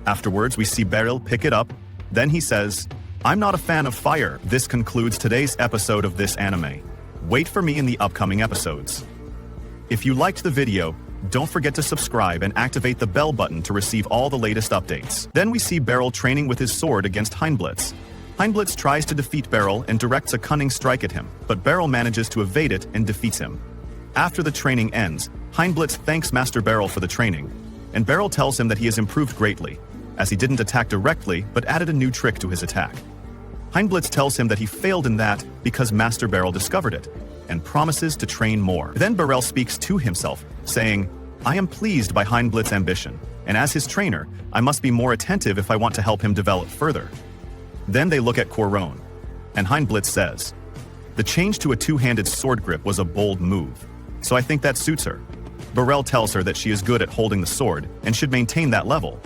Afterwards, we see Beryl pick it up. Then he says, "I'm not a fan of fire." This concludes today's episode of this anime. Wait for me in the upcoming episodes. If you liked the video, don't forget to subscribe and activate the bell button to receive all the latest updates. Then we see Beryl training with his sword against Heinblitz. Heinblitz tries to defeat Beryl and directs a cunning strike at him, but Beryl manages to evade it and defeats him. After the training ends, Heinblitz thanks Master Beryl for the training, and Beryl tells him that he has improved greatly, as he didn't attack directly but added a new trick to his attack. Heinblitz tells him that he failed in that because Master Beryl discovered it, and promises to train more. Then Beryl speaks to himself, saying, "I am pleased by Heinblitz's ambition, and as his trainer, I must be more attentive if I want to help him develop further." Then they look at Korone, and Heinblitz says, "The change to a two-handed sword grip was a bold move, so I think that suits her." Beryl tells her that she is good at holding the sword and should maintain that level.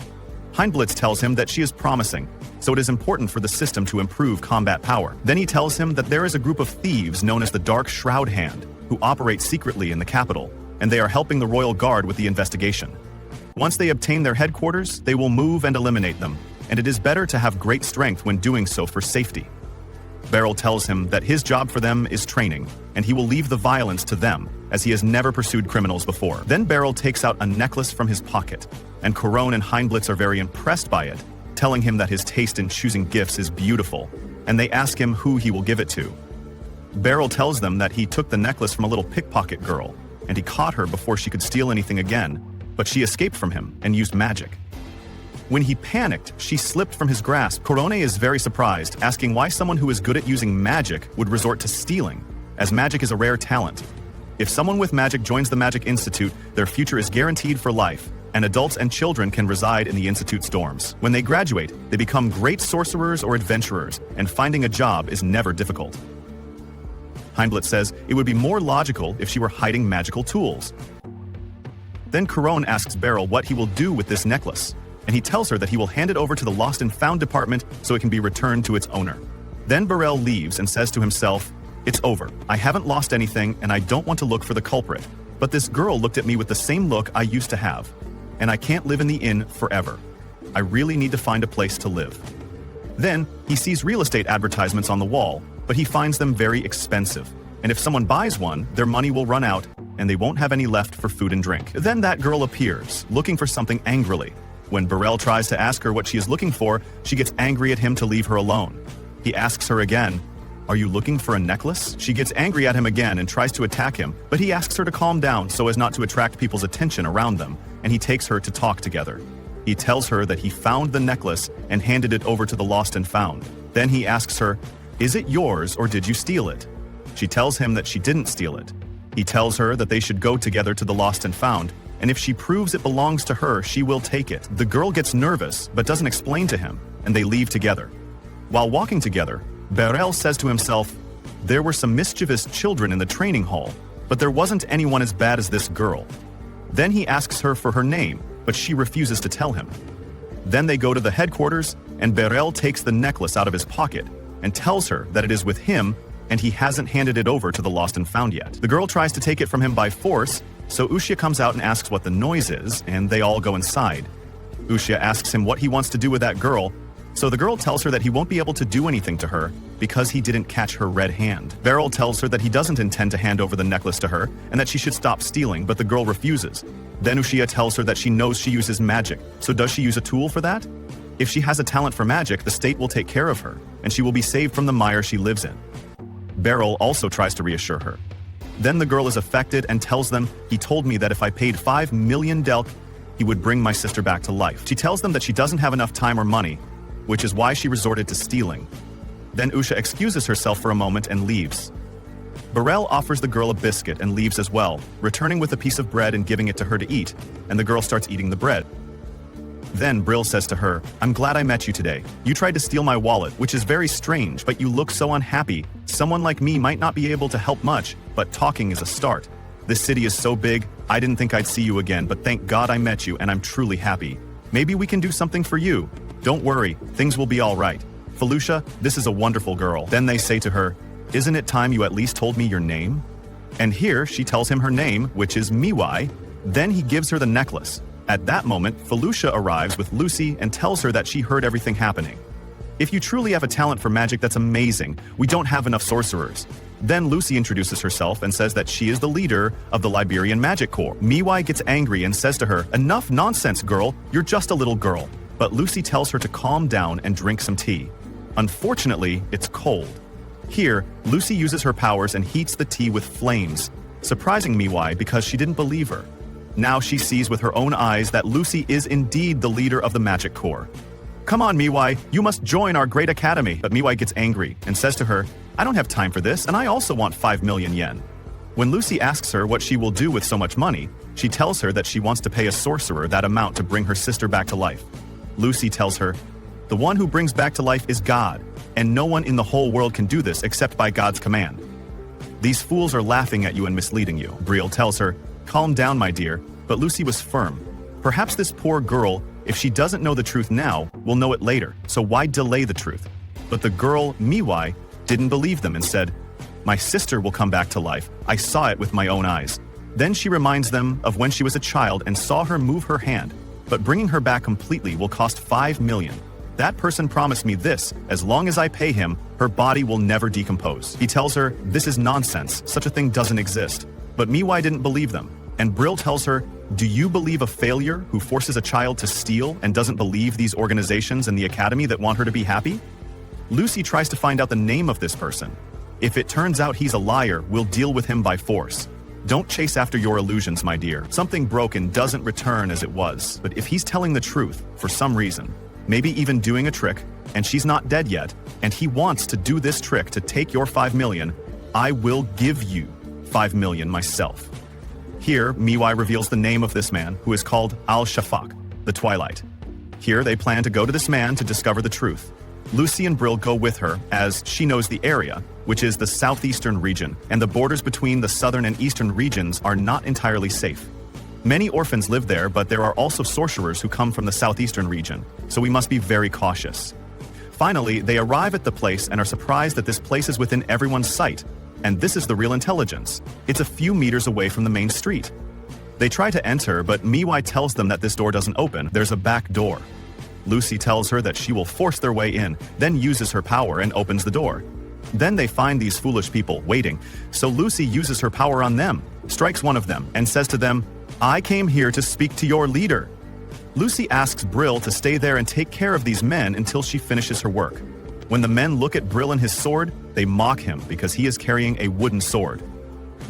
Heinblitz tells him that she is promising, so it is important for the system to improve combat power. Then he tells him that there is a group of thieves known as the Dark Shroud Hand, who operate secretly in the capital, and they are helping the Royal Guard with the investigation. Once they obtain their headquarters, they will move and eliminate them, and it is better to have great strength when doing so for safety. Beryl tells him that his job for them is training, and he will leave the violence to them, as he has never pursued criminals before. Then Beryl takes out a necklace from his pocket, and Korone and Heinblitz are very impressed by it, telling him that his taste in choosing gifts is beautiful, and they ask him who he will give it to. Beryl tells them that he took the necklace from a little pickpocket girl, and he caught her before she could steal anything again, but she escaped from him and used magic. When he panicked, she slipped from his grasp. Korone is very surprised, asking why someone who is good at using magic would resort to stealing, as magic is a rare talent. If someone with magic joins the Magic Institute, their future is guaranteed for life, and adults and children can reside in the Institute's dorms. When they graduate, they become great sorcerers or adventurers, and finding a job is never difficult. Heinblitz says it would be more logical if she were hiding magical tools. Then Korone asks Beryl what he will do with this necklace, and he tells her that he will hand it over to the Lost and Found department so it can be returned to its owner. Then Beryl leaves and says to himself, "It's over. I haven't lost anything, and I don't want to look for the culprit. But this girl looked at me with the same look I used to have, and I can't live in the inn forever. I really need to find a place to live." Then, he sees real estate advertisements on the wall, but he finds them very expensive. And if someone buys one, their money will run out, and they won't have any left for food and drink. Then that girl appears, looking for something angrily. When Beryl tries to ask her what she is looking for, she gets angry at him to leave her alone. He asks her again, "Are you looking for a necklace?" She gets angry at him again and tries to attack him, but he asks her to calm down so as not to attract people's attention around them, and he takes her to talk together. He tells her that he found the necklace and handed it over to the Lost and Found. Then he asks her, "Is it yours or did you steal it?" She tells him that she didn't steal it. He tells her that they should go together to the Lost and Found, and if she proves it belongs to her, she will take it. The girl gets nervous but doesn't explain to him, and they leave together. While walking together, Beryl says to himself, "There were some mischievous children in the training hall, but there wasn't anyone as bad as this girl." Then he asks her for her name, but she refuses to tell him. Then they go to the headquarters, and Beryl takes the necklace out of his pocket and tells her that it is with him and he hasn't handed it over to the Lost and Found yet. The girl tries to take it from him by force, so Ushia comes out and asks what the noise is, and they all go inside. Ushia asks him what he wants to do with that girl, so the girl tells her that he won't be able to do anything to her because he didn't catch her red hand. Beryl tells her that he doesn't intend to hand over the necklace to her and that she should stop stealing, but the girl refuses. Then Ushia tells her that she knows she uses magic, so does she use a tool for that? If she has a talent for magic, the state will take care of her, and she will be saved from the mire she lives in. Beryl also tries to reassure her. Then the girl is affected and tells them, "He told me that if I paid 5 million delk, he would bring my sister back to life." She tells them that she doesn't have enough time or money, which is why she resorted to stealing. Then Usha excuses herself for a moment and leaves. Beryl offers the girl a biscuit and leaves as well, returning with a piece of bread and giving it to her to eat, and the girl starts eating the bread. Then Beryl says to her, "I'm glad I met you today. You tried to steal my wallet, which is very strange, but you look so unhappy. Someone like me might not be able to help much, but talking is a start. This city is so big, I didn't think I'd see you again, but thank God I met you and I'm truly happy. Maybe we can do something for you. Don't worry, things will be all right. Felicia, this is a wonderful girl." Then they say to her, "Isn't it time you at least told me your name?" And here she tells him her name, which is Miwai. Then he gives her the necklace. At that moment, Felicia arrives with Lucy and tells her that she heard everything happening. "If you truly have a talent for magic, that's amazing. We don't have enough sorcerers." Then Lucy introduces herself and says that she is the leader of the Liberian Magic Corps. Miwai gets angry and says to her, "Enough nonsense, girl. You're just a little girl." But Lucy tells her to calm down and drink some tea. Unfortunately, it's cold. Here, Lucy uses her powers and heats the tea with flames, surprising Miwai because she didn't believe her. Now she sees with her own eyes that Lucy is indeed the leader of the Magic Corps. "Come on, Miwai, you must join our great academy." But Miwai gets angry and says to her, "I don't have time for this, and I also want 5 million yen. When Lucy asks her what she will do with so much money, she tells her that she wants to pay a sorcerer that amount to bring her sister back to life. Lucy tells her, "The one who brings back to life is God, and no one in the whole world can do this except by God's command. These fools are laughing at you and misleading you." Beryl tells her, "Calm down, my dear," but Lucy was firm. Perhaps this poor girl, if she doesn't know the truth now, will know it later, so why delay the truth? But the girl, Miwai, didn't believe them and said, "My sister will come back to life. I saw it with my own eyes." Then she reminds them of when she was a child and saw her move her hand, but bringing her back completely will cost 5 million. "That person promised me this, as long as I pay him, her body will never decompose." He tells her, "This is nonsense, such a thing doesn't exist." But Miwai didn't believe them, and Beryl tells her, "Do you believe a failure who forces a child to steal and doesn't believe these organizations and the academy that want her to be happy?" Lucy tries to find out the name of this person. "If it turns out he's a liar, we'll deal with him by force. Don't chase after your illusions, my dear. Something broken doesn't return as it was. But if he's telling the truth, for some reason, maybe even doing a trick, and she's not dead yet, and he wants to do this trick to take your 5 million, I will give you 5 million myself." Here, Miwai reveals the name of this man, who is called Al-Shafaq, the Twilight. Here, they plan to go to this man to discover the truth. Lucy and Beryl go with her, as she knows the area, which is the southeastern region, and the borders between the southern and eastern regions are not entirely safe. Many orphans live there, but there are also sorcerers who come from the southeastern region, so we must be very cautious. Finally, they arrive at the place and are surprised that this place is within everyone's sight, and this is the real intelligence. It's a few meters away from the main street. They try to enter, but Miwai tells them that this door doesn't open, there's a back door. Lucy tells her that she will force their way in, then uses her power and opens the door. Then they find these foolish people waiting, so Lucy uses her power on them, strikes one of them, and says to them, "I came here to speak to your leader." Lucy asks Beryl to stay there and take care of these men until she finishes her work. When the men look at Beryl and his sword, they mock him because he is carrying a wooden sword.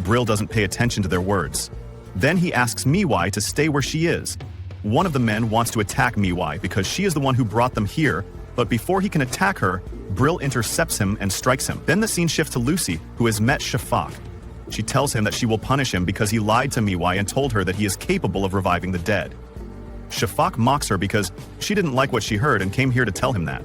Beryl doesn't pay attention to their words. Then he asks Miwai to stay where she is. One of the men wants to attack Miwai because she is the one who brought them here, but before he can attack her, Beryl intercepts him and strikes him. Then the scene shifts to Lucy, who has met Shafaq. She tells him that she will punish him because he lied to Miwai and told her that he is capable of reviving the dead. Shafaq mocks her because she didn't like what she heard and came here to tell him that.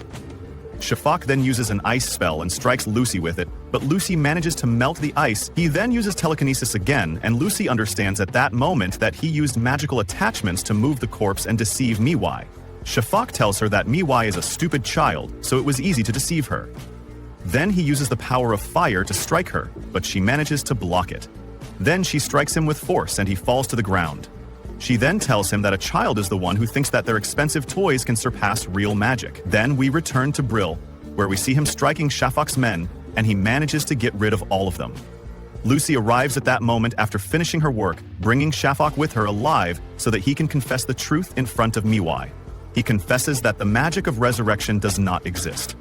Shafaq then uses an ice spell and strikes Lucy with it, but Lucy manages to melt the ice. He then uses telekinesis again, and Lucy understands at that moment that he used magical attachments to move the corpse and deceive Miwai. Shafaq tells her that Miwai is a stupid child, so it was easy to deceive her. Then he uses the power of fire to strike her, but she manages to block it. Then she strikes him with force and he falls to the ground. She then tells him that a child is the one who thinks that their expensive toys can surpass real magic. Then we return to Beryl, where we see him striking Shafaq's men, and he manages to get rid of all of them. Lucy arrives at that moment after finishing her work, bringing Shafaq with her alive so that he can confess the truth in front of Miwai. He confesses that the magic of resurrection does not exist.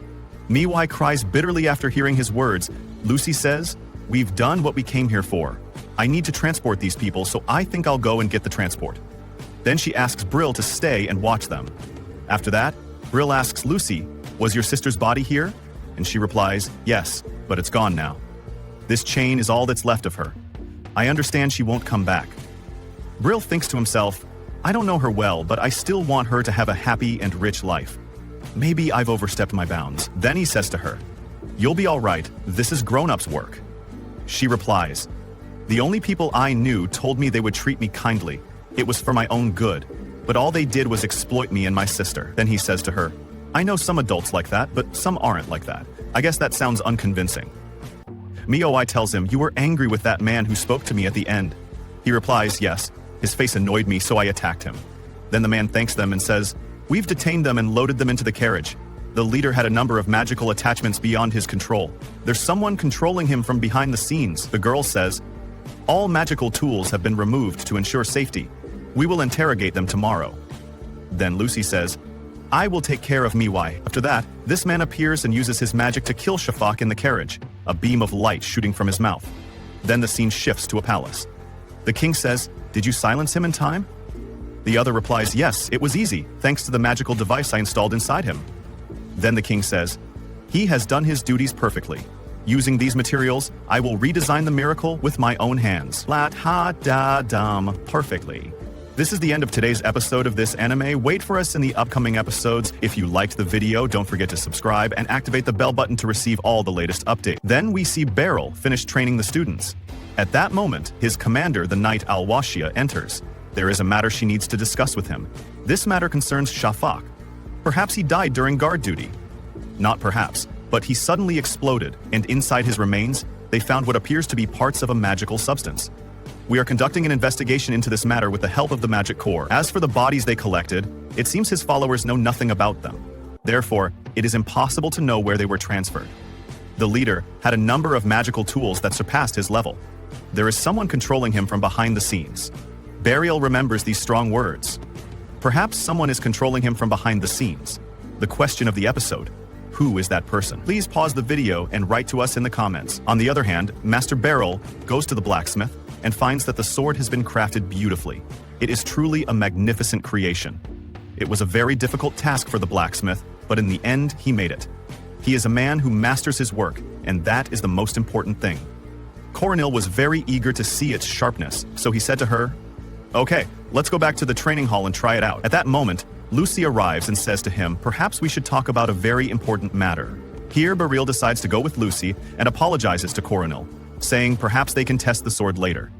Miwai cries bitterly after hearing his words. Lucy says, "We've done what we came here for. I need to transport these people, so I think I'll go and get the transport." Then she asks Beryl to stay and watch them. After that, Beryl asks Lucy, "Was your sister's body here?" And she replies, "Yes, but it's gone now." This chain is all that's left of her. I understand she won't come back. Beryl thinks to himself, I don't know her well, but I still want her to have a happy and rich life. Maybe I've overstepped my bounds. Then he says to her, You'll be all right. This is grown-ups' work. She replies, The only people I knew told me they would treat me kindly. It was for my own good. But all they did was exploit me and my sister. Then he says to her, I know some adults like that, but some aren't like that. I guess that sounds unconvincing. Mioi tells him, You were angry with that man who spoke to me at the end. He replies, Yes. His face annoyed me, so I attacked him. Then the man thanks them and says, We've detained them and loaded them into the carriage. The leader had a number of magical attachments beyond his control. There's someone controlling him from behind the scenes. The girl says, All magical tools have been removed to ensure safety. We will interrogate them tomorrow. Then Lucy says, I will take care of Mioi. After that, this man appears and uses his magic to kill Shafak in the carriage, a beam of light shooting from his mouth. Then the scene shifts to a palace. The king says, Did you silence him in time? The other replies, Yes, it was easy, thanks to the magical device I installed inside him. Then the king says, He has done his duties perfectly. Using these materials, I will redesign the miracle with my own hands. La-ta-da-dum, perfectly. This is the end of today's episode of this anime. Wait for us in the upcoming episodes. If you liked the video, don't forget to subscribe and activate the bell button to receive all the latest updates. Then we see Beryl finish training the students. At that moment, his commander, the knight Al-Washia, enters. There is a matter she needs to discuss with him. This matter concerns Shafak. Perhaps he died during guard duty. Not perhaps, but he suddenly exploded, and inside his remains, they found what appears to be parts of a magical substance. We are conducting an investigation into this matter with the help of the Magic Corps. As for the bodies they collected, it seems his followers know nothing about them. Therefore, it is impossible to know where they were transferred. The leader had a number of magical tools that surpassed his level. There is someone controlling him from behind the scenes. Beryl remembers these strong words. Perhaps someone is controlling him from behind the scenes. The question of the episode: who is that person? Please pause the video and write to us in the comments. On the other hand, Master Beryl goes to the blacksmith and finds that the sword has been crafted beautifully. It is truly a magnificent creation. It was a very difficult task for the blacksmith, but in the end, he made it. He is a man who masters his work, and that is the most important thing. Coronil was very eager to see its sharpness, so he said to her, Okay, let's go back to the training hall and try it out. At that moment, Lucy arrives and says to him, Perhaps we should talk about a very important matter. Here, Beryl decides to go with Lucy and apologizes to Coronil, saying perhaps they can test the sword later.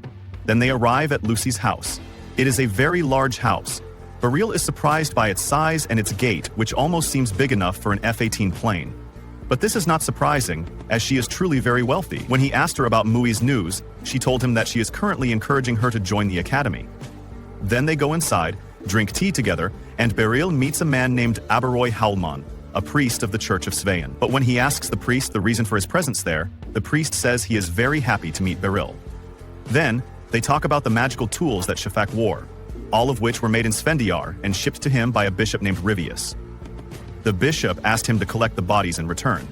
Then they arrive at Lucy's house. It is a very large house. Beryl is surprised by its size and its gate, which almost seems big enough for an F-18 plane. But this is not surprising, as she is truly very wealthy. When he asked her about Mui's news, she told him that she is currently encouraging her to join the academy. Then they go inside, drink tea together, and Beryl meets a man named Abaroy Haulman, a priest of the Church of Svein. But when he asks the priest the reason for his presence there, the priest says he is very happy to meet Beryl. Then, they talk about the magical tools that Shafak wore, all of which were made in Svendiar and shipped to him by a bishop named Rivius. The bishop asked him to collect the bodies in return.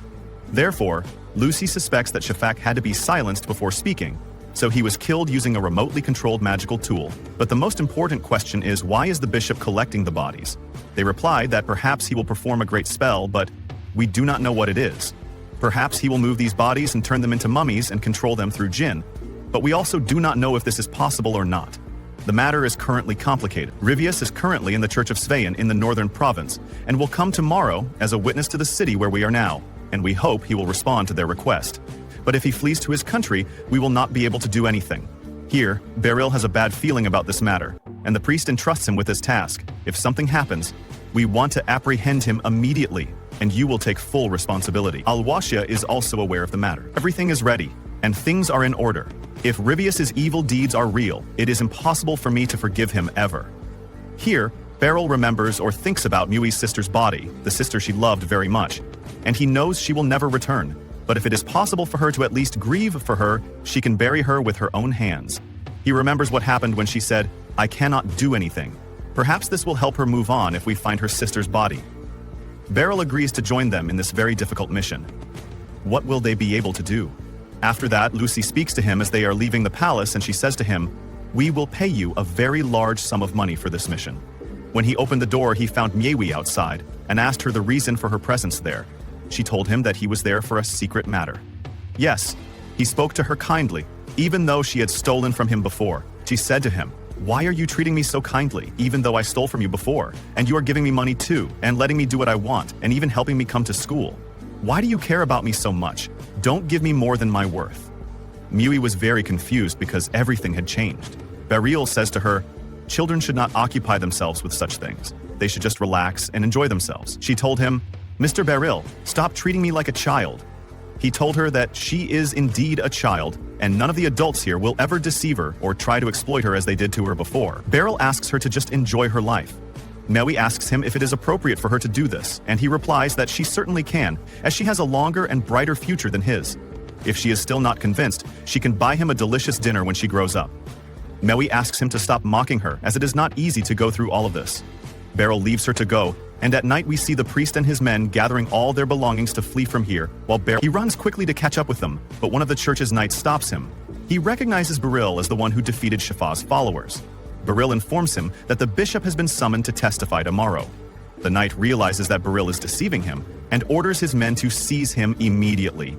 Therefore, Lucy suspects that Shafak had to be silenced before speaking, so he was killed using a remotely controlled magical tool. But the most important question is, why is the bishop collecting the bodies? They replied that perhaps he will perform a great spell, but we do not know what it is. Perhaps he will move these bodies and turn them into mummies and control them through Jinn, but we also do not know if this is possible or not. The matter is currently complicated. Rivius is currently in the Church of Svein in the northern province, and will come tomorrow as a witness to the city where we are now, and we hope he will respond to their request. But if he flees to his country, we will not be able to do anything. Here, Beryl has a bad feeling about this matter, and the priest entrusts him with this task. If something happens, we want to apprehend him immediately, and you will take full responsibility. Al-Washia is also aware of the matter. Everything is ready, and things are in order. If Rivius's evil deeds are real, it is impossible for me to forgive him ever. Here, Beryl remembers or thinks about Mui's sister's body, the sister she loved very much, and he knows she will never return. But if it is possible for her to at least grieve for her, she can bury her with her own hands. He remembers what happened when she said, I cannot do anything. Perhaps this will help her move on if we find her sister's body. Beryl agrees to join them in this very difficult mission. What will they be able to do? After that, Lucy speaks to him as they are leaving the palace, and she says to him, We will pay you a very large sum of money for this mission. When he opened the door, he found Miewi outside and asked her the reason for her presence there. She told him that he was there for a secret matter. Yes, He spoke to her kindly, even though she had stolen from him before. She said to him, "Why are you treating me so kindly, even though I stole from you before, and you are giving me money too, and letting me do what I want, and even helping me come to school? Why do you care about me so much? Don't give me more than my worth." Miui was very confused because everything had changed. Beryl says to her, "Children should not occupy themselves with such things. They should just relax and enjoy themselves." She told him, "Mr. Beryl, stop treating me like a child." He told her that she is indeed a child, and none of the adults here will ever deceive her or try to exploit her as they did to her before. Beryl asks her to just enjoy her life. Miui asks him if it is appropriate for her to do this, and he replies that she certainly can, as she has a longer and brighter future than his. If she is still not convinced, she can buy him a delicious dinner when she grows up. Miui asks him to stop mocking her, as it is not easy to go through all of this. Beryl leaves her to go, and at night we see the priest and his men gathering all their belongings to flee from here, while he runs quickly to catch up with them, but one of the church's knights stops him. He recognizes Beryl as the one who defeated Shifa's followers. Beryl informs him that the bishop has been summoned to testify tomorrow. The knight realizes that Beryl is deceiving him, and orders his men to seize him immediately.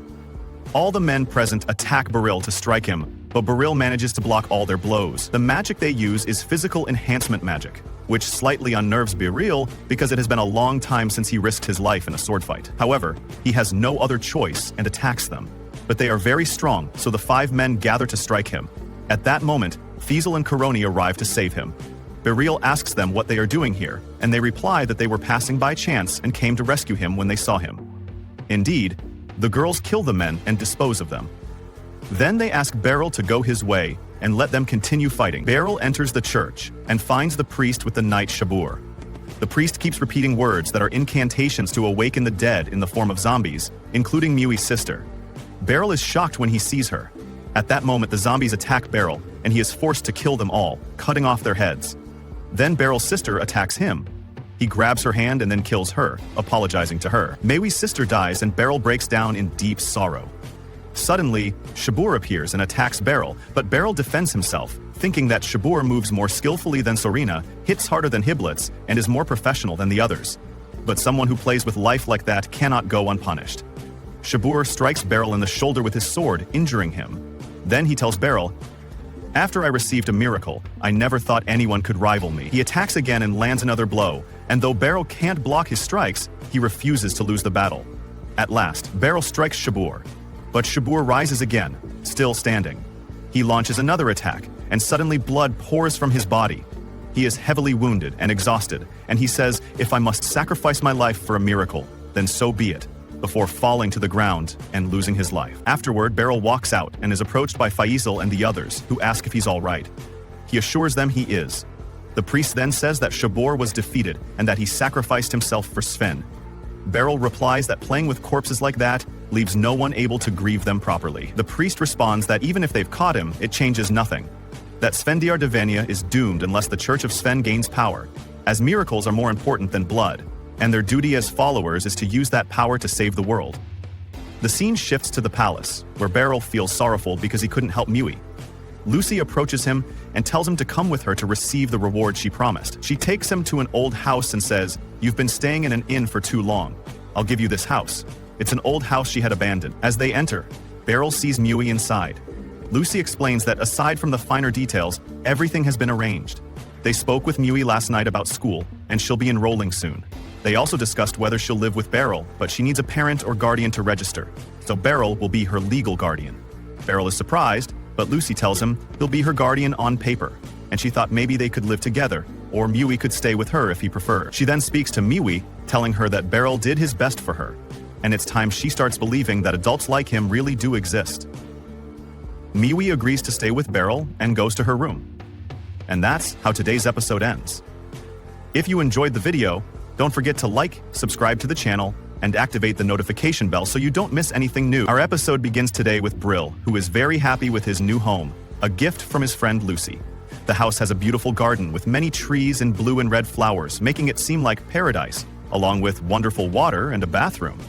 All the men present attack Beryl to strike him, but Beryl manages to block all their blows. The magic they use is physical enhancement magic, which slightly unnerves Beryl because it has been a long time since he risked his life in a sword fight. However, he has no other choice and attacks them. But they are very strong, so the 5 men gather to strike him. At that moment, Fiesel and Coroni arrive to save him. Beryl asks them what they are doing here, and they reply that they were passing by chance and came to rescue him when they saw him. Indeed, the girls kill the men and dispose of them. Then they ask Beryl to go his way and let them continue fighting. Beryl enters the church and finds the priest with the knight Shabur. The priest keeps repeating words that are incantations to awaken the dead in the form of zombies, including Miui's sister. Beryl is shocked when he sees her. At that moment, the zombies attack Beryl, and he is forced to kill them all, cutting off their heads. Then Beryl's sister attacks him. He grabs her hand and then kills her, apologizing to her. Miui's sister dies and Beryl breaks down in deep sorrow. Suddenly, Shabur appears and attacks Beryl, but Beryl defends himself, thinking that Shabur moves more skillfully than Sorina, hits harder than Hiblitz, and is more professional than the others. But someone who plays with life like that cannot go unpunished. Shabur strikes Beryl in the shoulder with his sword, injuring him. Then he tells Beryl, "After I received a miracle, I never thought anyone could rival me." He attacks again and lands another blow, and though Beryl can't block his strikes, he refuses to lose the battle. At last, Beryl strikes Shabur. But Shabur rises again, still standing. He launches another attack, and suddenly blood pours from his body. He is heavily wounded and exhausted, and he says, "If I must sacrifice my life for a miracle, then so be it," before falling to the ground and losing his life. Afterward, Beryl walks out and is approached by Faisal and the others, who ask if he's all right. He assures them he is. The priest then says that Shabur was defeated and that he sacrificed himself for Sven. Beryl replies that playing with corpses like that leaves no one able to grieve them properly. The priest responds that even if they've caught him, it changes nothing. That Svendiar Devania is doomed unless the Church of Sven gains power, as miracles are more important than blood, and their duty as followers is to use that power to save the world. The scene shifts to the palace, where Beryl feels sorrowful because he couldn't help Miui. Lucy approaches him and tells him to come with her to receive the reward she promised. She takes him to an old house and says, "You've been staying in an inn for too long. I'll give you this house." It's an old house she had abandoned. As they enter, Beryl sees Miui inside. Lucy explains that aside from the finer details, everything has been arranged. They spoke with Miui last night about school, and she'll be enrolling soon. They also discussed whether she'll live with Beryl, but she needs a parent or guardian to register, so Beryl will be her legal guardian. Beryl is surprised, but Lucy tells him he'll be her guardian on paper, and she thought maybe they could live together, or Miui could stay with her if he preferred. She then speaks to Miui, telling her that Beryl did his best for her, and it's time she starts believing that adults like him really do exist. Miui agrees to stay with Beryl and goes to her room. And that's how today's episode ends. If you enjoyed the video, don't forget to like, subscribe to the channel, and activate the notification bell so you don't miss anything new. Our episode begins today with Beryl, who is very happy with his new home, a gift from his friend Lucy. The house has a beautiful garden with many trees and blue and red flowers, making it seem like paradise, along with wonderful water and a bathroom.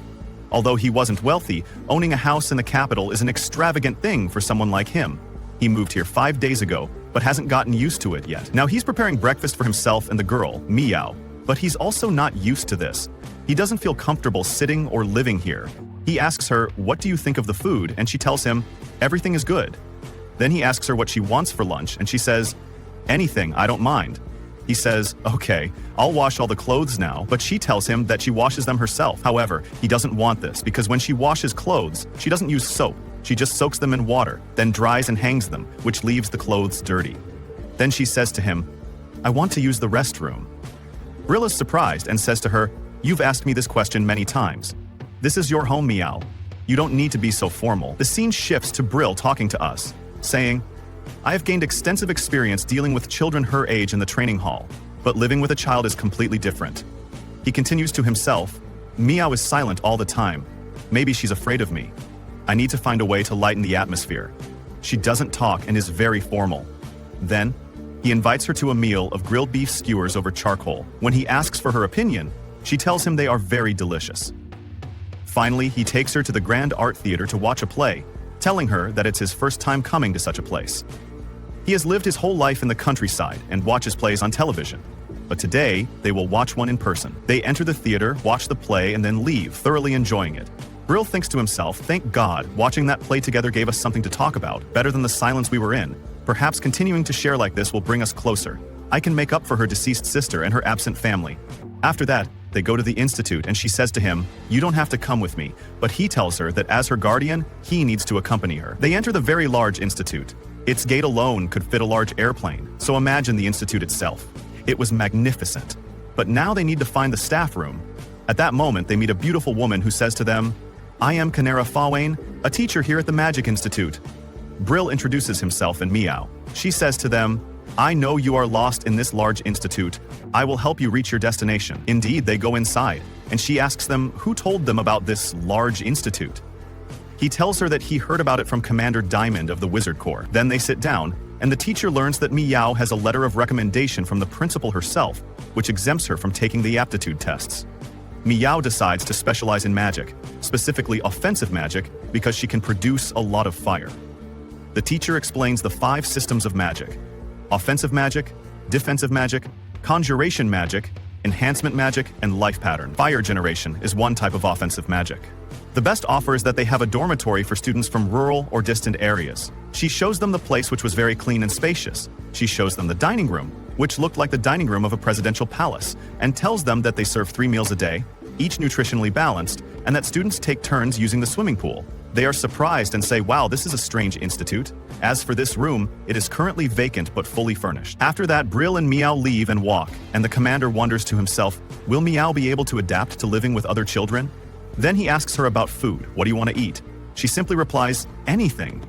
Although he wasn't wealthy, owning a house in the capital is an extravagant thing for someone like him. He moved here 5 days ago, but hasn't gotten used to it yet. Now he's preparing breakfast for himself and the girl, Miao, but he's also not used to this. He doesn't feel comfortable sitting or living here. He asks her, "What do you think of the food?" and she tells him, "Everything is good." Then he asks her what she wants for lunch and she says, "Anything, I don't mind." He says, "Okay, I'll wash all the clothes now," but she tells him that she washes them herself. However, he doesn't want this because when she washes clothes, she doesn't use soap. She just soaks them in water, then dries and hangs them, which leaves the clothes dirty. Then she says to him, "I want to use the restroom." Beryl is surprised and says to her, "You've asked me this question many times. This is your home, Meow. You don't need to be so formal." The scene shifts to Beryl talking to us, saying, "I have gained extensive experience dealing with children her age in the training hall, but living with a child is completely different." He continues to himself, "Meow is silent all the time. Maybe she's afraid of me. I need to find a way to lighten the atmosphere. She doesn't talk and is very formal." Then, he invites her to a meal of grilled beef skewers over charcoal. When he asks for her opinion, she tells him they are very delicious. Finally, he takes her to the Grand Art Theater to watch a play, telling her that it's his first time coming to such a place. He has lived his whole life in the countryside and watches plays on television. But today, they will watch one in person. They enter the theater, watch the play, and then leave, thoroughly enjoying it. Beryl thinks to himself, "Thank God, watching that play together gave us something to talk about, better than the silence we were in. Perhaps continuing to share like this will bring us closer. I can make up for her deceased sister and her absent family." After that, they go to the institute and she says to him, "You don't have to come with me," but he tells her that as her guardian, he needs to accompany her. They enter the very large institute. Its gate alone could fit a large airplane, so imagine the institute itself. It was magnificent. But now they need to find the staff room. At that moment, they meet a beautiful woman who says to them, "I am Kanera Fawain, a teacher here at the Magic Institute." Beryl introduces himself and Meow. She says to them, "I know you are lost in this large institute. I will help you reach your destination." Indeed, they go inside, and she asks them who told them about this large institute. He tells her that he heard about it from Commander Diamond of the Wizard Corps. Then they sit down, and the teacher learns that Meow has a letter of recommendation from the principal herself, which exempts her from taking the aptitude tests. Meow decides to specialize in magic, specifically offensive magic, because she can produce a lot of fire. The teacher explains the 5 systems of magic: offensive magic, defensive magic, conjuration magic, enhancement magic, and life pattern. Fire generation is one type of offensive magic. The best offer is that they have a dormitory for students from rural or distant areas. She shows them the place, which was very clean and spacious. She shows them the dining room, which looked like the dining room of a presidential palace, and tells them that they serve 3 meals a day, each nutritionally balanced, and that students take turns using the swimming pool. They are surprised and say, "Wow, this is a strange institute." As for this room, it is currently vacant but fully furnished. After that, Beryl and Meow leave and walk, and the commander wonders to himself, will Meow be able to adapt to living with other children? Then he asks her about food. "What do you want to eat?" She simply replies, "Anything."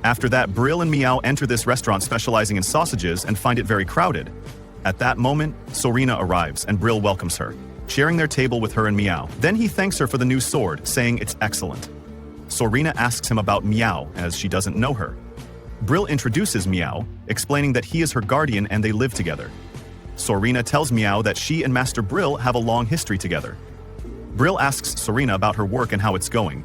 After that, Beryl and Meow enter this restaurant specializing in sausages and find it very crowded. At that moment, Sorina arrives and Beryl welcomes her, sharing their table with her and Meow. Then he thanks her for the new sword, saying it's excellent. Sorina asks him about Meow, as she doesn't know her. Beryl introduces Meow, explaining that he is her guardian and they live together. Sorina tells Meow that she and Master Beryl have a long history together. Beryl asks Sorina about her work and how it's going.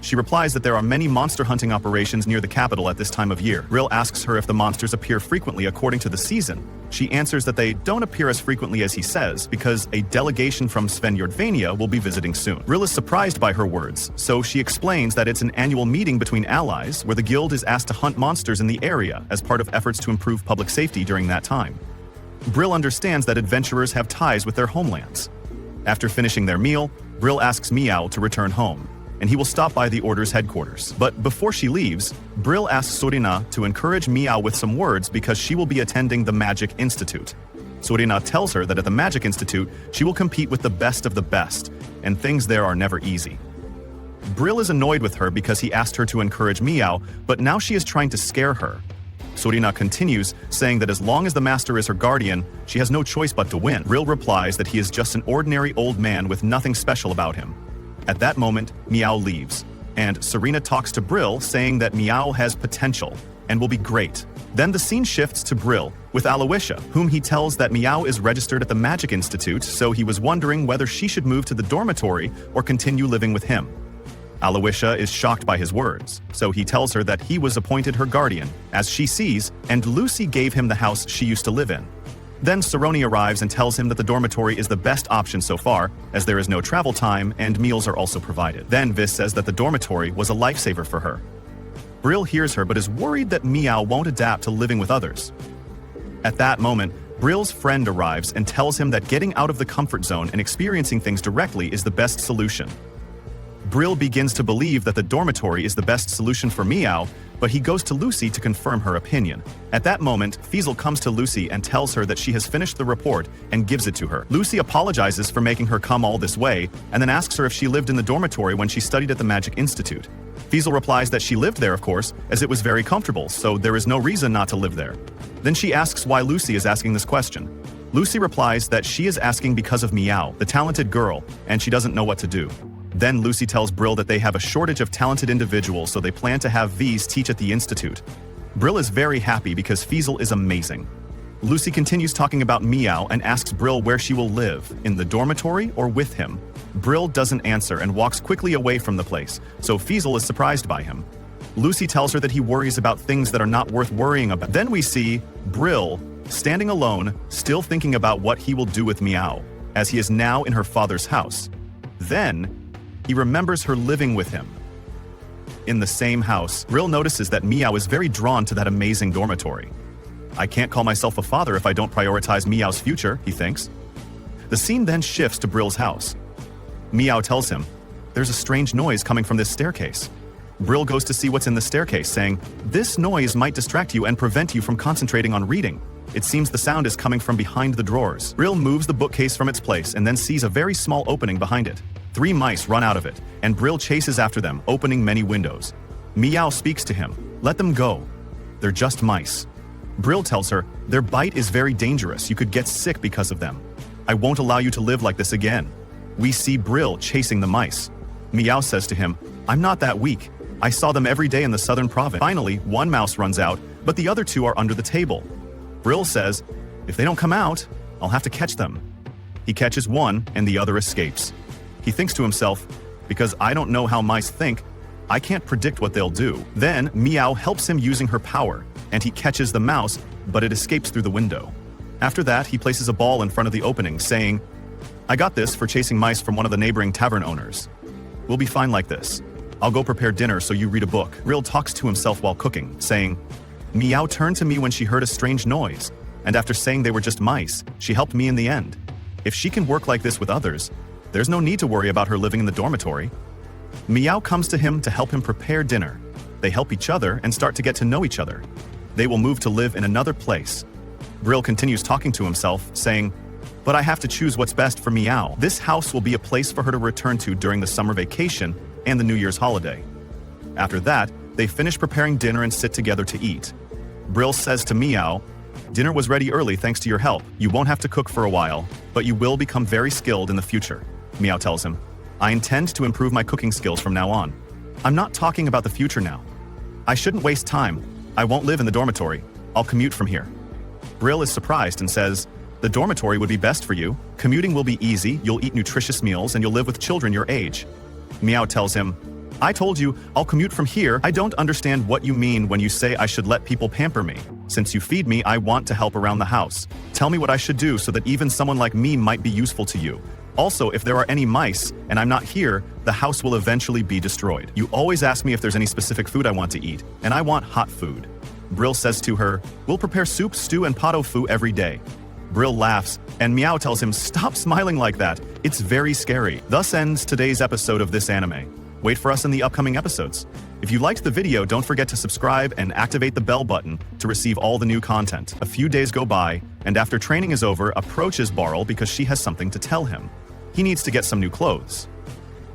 She replies that there are many monster hunting operations near the capital at this time of year. Beryl asks her if the monsters appear frequently according to the season. She answers that they don't appear as frequently as he says, because a delegation from Svenjordvania will be visiting soon. Beryl is surprised by her words, so she explains that it's an annual meeting between allies where the guild is asked to hunt monsters in the area as part of efforts to improve public safety during that time. Beryl understands that adventurers have ties with their homelands. After finishing their meal, Beryl asks Meow to return home, and he will stop by the Order's headquarters. But before she leaves, Beryl asks Sorina to encourage Meow with some words because she will be attending the Magic Institute. Sorina tells her that at the Magic Institute, she will compete with the best of the best, and things there are never easy. Beryl is annoyed with her because he asked her to encourage Meow, but now she is trying to scare her. Sorina continues, saying that as long as the master is her guardian, she has no choice but to win. Beryl replies that he is just an ordinary old man with nothing special about him. At that moment, Meow leaves, and Sorina talks to Beryl, saying that Meow has potential and will be great. Then the scene shifts to Beryl with Aloysia, whom he tells that Meow is registered at the Magic Institute, so he was wondering whether she should move to the dormitory or continue living with him. Aloysia is shocked by his words, so he tells her that he was appointed her guardian, as she sees, and Lucy gave him the house she used to live in. Then Saroni arrives and tells him that the dormitory is the best option so far, as there is no travel time and meals are also provided. Then Vis says that the dormitory was a lifesaver for her. Beryl hears her but is worried that Meow won't adapt to living with others. At that moment, Beryl's friend arrives and tells him that getting out of the comfort zone and experiencing things directly is the best solution. Beryl begins to believe that the dormitory is the best solution for Meow, but he goes to Lucy to confirm her opinion. At that moment, Fiesel comes to Lucy and tells her that she has finished the report and gives it to her. Lucy apologizes for making her come all this way and then asks her if she lived in the dormitory when she studied at the Magic Institute. Fiesel replies that she lived there, of course, as it was very comfortable, so there is no reason not to live there. Then she asks why Lucy is asking this question. Lucy replies that she is asking because of Meow, the talented girl, and she doesn't know what to do. Then Lucy tells Beryl that they have a shortage of talented individuals, so they plan to have V's teach at the Institute. Beryl is very happy because Fiesel is amazing. Lucy continues talking about Meow and asks Beryl where she will live, in the dormitory or with him. Beryl doesn't answer and walks quickly away from the place, so Fiesel is surprised by him. Lucy tells her that he worries about things that are not worth worrying about. Then we see Beryl standing alone, still thinking about what he will do with Meow, as he is now in her father's house. Then he remembers her living with him. In the same house, Beryl notices that Meow is very drawn to that amazing dormitory. I can't call myself a father if I don't prioritize Meow's future, he thinks. The scene then shifts to Beryl's house. Meow tells him, there's a strange noise coming from this staircase. Beryl goes to see what's in the staircase, saying, this noise might distract you and prevent you from concentrating on reading. It seems the sound is coming from behind the drawers. Beryl moves the bookcase from its place and then sees a very small opening behind it. 3 mice run out of it, and Beryl chases after them, opening many windows. Meow speaks to him. Let them go. They're just mice. Beryl tells her, their bite is very dangerous. You could get sick because of them. I won't allow you to live like this again. We see Beryl chasing the mice. Meow says to him, I'm not that weak. I saw them every day in the southern province. Finally, 1 mouse runs out, but the other 2 are under the table. Beryl says, if they don't come out, I'll have to catch them. He catches one, and the other escapes. He thinks to himself, because I don't know how mice think, I can't predict what they'll do. Then, Meow helps him using her power, and he catches the mouse, but it escapes through the window. After that, he places a ball in front of the opening, saying, I got this for chasing mice from one of the neighboring tavern owners. We'll be fine like this. I'll go prepare dinner so you read a book. Beryl talks to himself while cooking, saying, Meow turned to me when she heard a strange noise, and after saying they were just mice, she helped me in the end. If she can work like this with others, there's no need to worry about her living in the dormitory. Meow comes to him to help him prepare dinner. They help each other and start to get to know each other. They will move to live in another place. Beryl continues talking to himself, saying, but I have to choose what's best for Meow. This house will be a place for her to return to during the summer vacation and the New Year's holiday. After that, they finish preparing dinner and sit together to eat. Beryl says to Meow, dinner was ready early thanks to your help. You won't have to cook for a while, but you will become very skilled in the future. Meow tells him, I intend to improve my cooking skills from now on. I'm not talking about the future now. I shouldn't waste time. I won't live in the dormitory. I'll commute from here. Beryl is surprised and says, the dormitory would be best for you. Commuting will be easy, you'll eat nutritious meals, and you'll live with children your age. Meow tells him, I told you, I'll commute from here. I don't understand what you mean when you say I should let people pamper me. Since you feed me, I want to help around the house. Tell me what I should do so that even someone like me might be useful to you. Also, if there are any mice, and I'm not here, the house will eventually be destroyed. You always ask me if there's any specific food I want to eat, and I want hot food. Beryl says to her, we'll prepare soup, stew, and pot au feu every day. Beryl laughs, and Meow tells him, stop smiling like that. It's very scary. Thus ends today's episode of this anime. Wait for us in the upcoming episodes. If you liked the video, don't forget to subscribe and activate the bell button to receive all the new content. A few days go by, and after training is over, approaches Beryl because she has something to tell him. He needs to get some new clothes.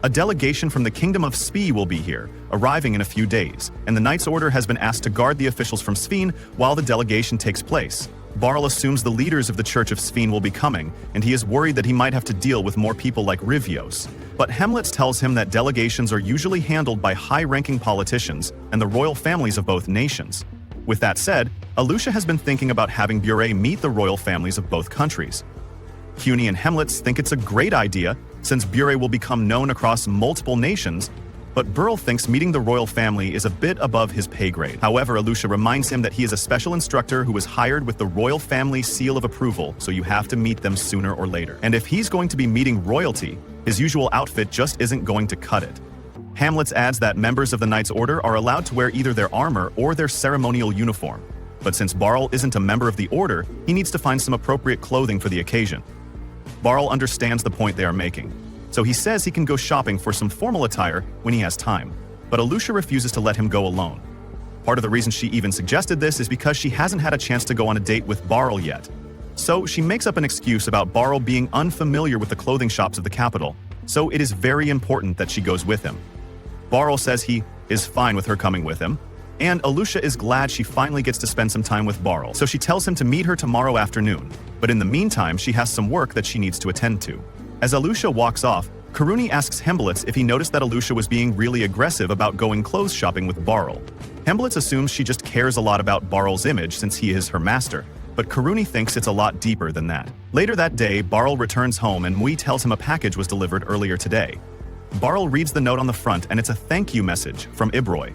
A delegation from the Kingdom of Spee will be here, arriving in a few days, and the Knight's Order has been asked to guard the officials from Sphene while the delegation takes place. Beryl assumes the leaders of the Church of Sphene will be coming, and he is worried that he might have to deal with more people like Rivios. But Hemlitz tells him that delegations are usually handled by high-ranking politicians and the royal families of both nations. With that said, Alusha has been thinking about having Bure meet the royal families of both countries. Cuny and Hemlitz think it's a great idea, since Bure will become known across multiple nations, But Beryl thinks meeting the royal family is a bit above his pay grade. However, Alucia reminds him that he is a special instructor who was hired with the royal family seal of approval, so you have to meet them sooner or later. And if he's going to be meeting royalty, his usual outfit just isn't going to cut it. Hamlet adds that members of the Knights Order are allowed to wear either their armor or their ceremonial uniform. But since Beryl isn't a member of the Order, he needs to find some appropriate clothing for the occasion. Beryl understands the point they are making, so he says he can go shopping for some formal attire when he has time. But Alucia refuses to let him go alone. Part of the reason she even suggested this is because she hasn't had a chance to go on a date with Beryl yet. So she makes up an excuse about Beryl being unfamiliar with the clothing shops of the capital, so it is very important that she goes with him. Beryl says he is fine with her coming with him, and Alucia is glad she finally gets to spend some time with Beryl, so she tells him to meet her tomorrow afternoon. But in the meantime, she has some work that she needs to attend to. As Alucia walks off, Karuni asks Hembelitz if he noticed that Alucia was being really aggressive about going clothes shopping with Beryl. Hembelitz assumes she just cares a lot about Beryl's image since he is her master, but Karuni thinks it's a lot deeper than that. Later that day, Beryl returns home and Mui tells him a package was delivered earlier today. Beryl reads the note on the front and it's a thank you message from Ibroy.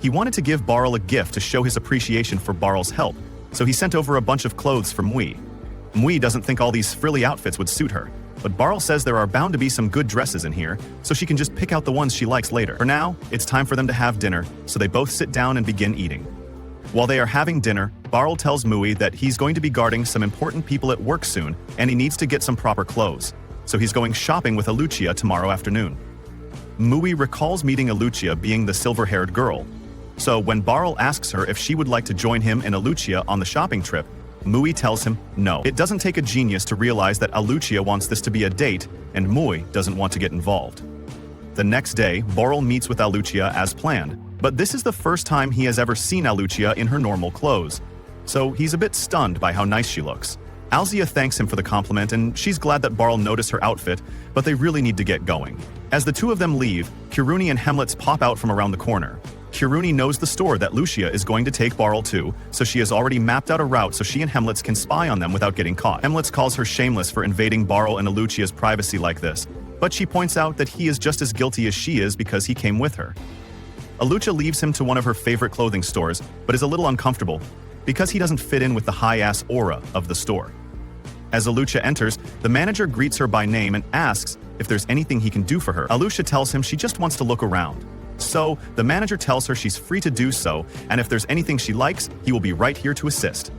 He wanted to give Beryl a gift to show his appreciation for Beryl's help, so he sent over a bunch of clothes for Mui. Mui doesn't think all these frilly outfits would suit her, but Beryl says there are bound to be some good dresses in here, so she can just pick out the ones she likes later. For now, it's time for them to have dinner, so they both sit down and begin eating. While they are having dinner, Beryl tells Mui that he's going to be guarding some important people at work soon, and he needs to get some proper clothes, so he's going shopping with Alucia tomorrow afternoon. Mui recalls meeting Alucia being the silver-haired girl, so when Beryl asks her if she would like to join him and Alucia on the shopping trip, Mui tells him no. It doesn't take a genius to realize that Alucia wants this to be a date, and Mui doesn't want to get involved. The next day, Beryl meets with Alucia as planned, but this is the first time he has ever seen Alucia in her normal clothes, so he's a bit stunned by how nice she looks. Alzia thanks him for the compliment, and she's glad that Beryl noticed her outfit, but they really need to get going. As the two of them leave, Kiruni and Hemlitz pop out from around the corner. Kiruni knows the store that Lucia is going to take Beryl to, so she has already mapped out a route so she and Hemlitz can spy on them without getting caught. Hemlitz calls her shameless for invading Beryl and Alucia's privacy like this, but she points out that he is just as guilty as she is because he came with her. Alucia leaves him to one of her favorite clothing stores, but is a little uncomfortable because he doesn't fit in with the high-ass aura of the store. As Alucia enters, the manager greets her by name and asks if there's anything he can do for her. Alucia tells him she just wants to look around. So, the manager tells her she's free to do so, and if there's anything she likes, he will be right here to assist.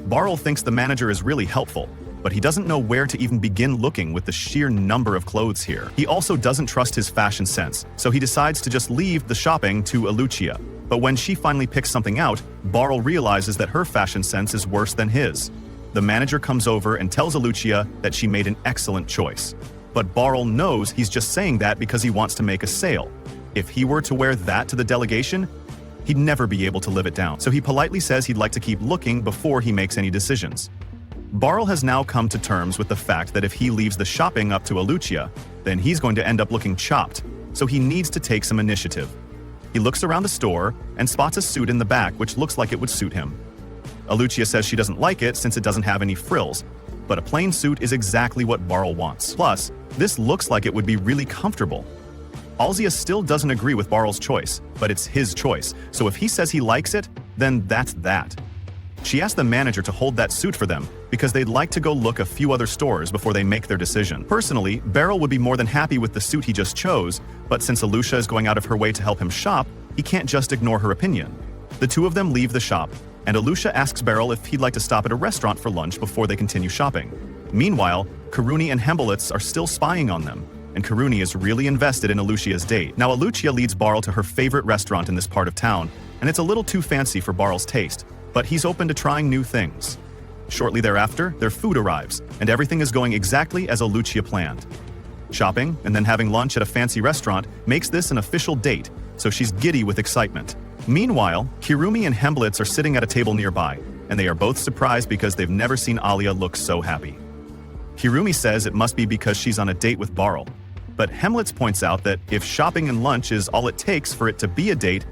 Beryl thinks the manager is really helpful, but he doesn't know where to even begin looking with the sheer number of clothes here. He also doesn't trust his fashion sense, so he decides to just leave the shopping to Alucia. But when she finally picks something out, Beryl realizes that her fashion sense is worse than his. The manager comes over and tells Alucia that she made an excellent choice. But Beryl knows he's just saying that because he wants to make a sale. If he were to wear that to the delegation, he'd never be able to live it down. So he politely says he'd like to keep looking before he makes any decisions. Beryl has now come to terms with the fact that if he leaves the shopping up to Alucia, then he's going to end up looking chopped, so he needs to take some initiative. He looks around the store and spots a suit in the back which looks like it would suit him. Alucia says she doesn't like it since it doesn't have any frills, but a plain suit is exactly what Beryl wants. Plus, this looks like it would be really comfortable. Alzia still doesn't agree with Beryl's choice, but it's his choice, so if he says he likes it, then that's that. She asked the manager to hold that suit for them because they'd like to go look a few other stores before they make their decision. Personally, Beryl would be more than happy with the suit he just chose, but since Alucia is going out of her way to help him shop, he can't just ignore her opinion. The two of them leave the shop, and Alucia asks Beryl if he'd like to stop at a restaurant for lunch before they continue shopping. Meanwhile, Karuni and Hembelitz are still spying on them, and Karuni is really invested in Alucia's date. Now Alucia leads Beryl to her favorite restaurant in this part of town, and it's a little too fancy for Beryl's taste, but he's open to trying new things. Shortly thereafter, their food arrives, and everything is going exactly as Alucia planned. Shopping and then having lunch at a fancy restaurant makes this an official date, so she's giddy with excitement. Meanwhile, Kirumi and Hembelitz are sitting at a table nearby, and they are both surprised because they've never seen Alia look so happy. Kirumi says it must be because she's on a date with Beryl, but Hembelitz points out that if shopping and lunch is all it takes for it to be a date,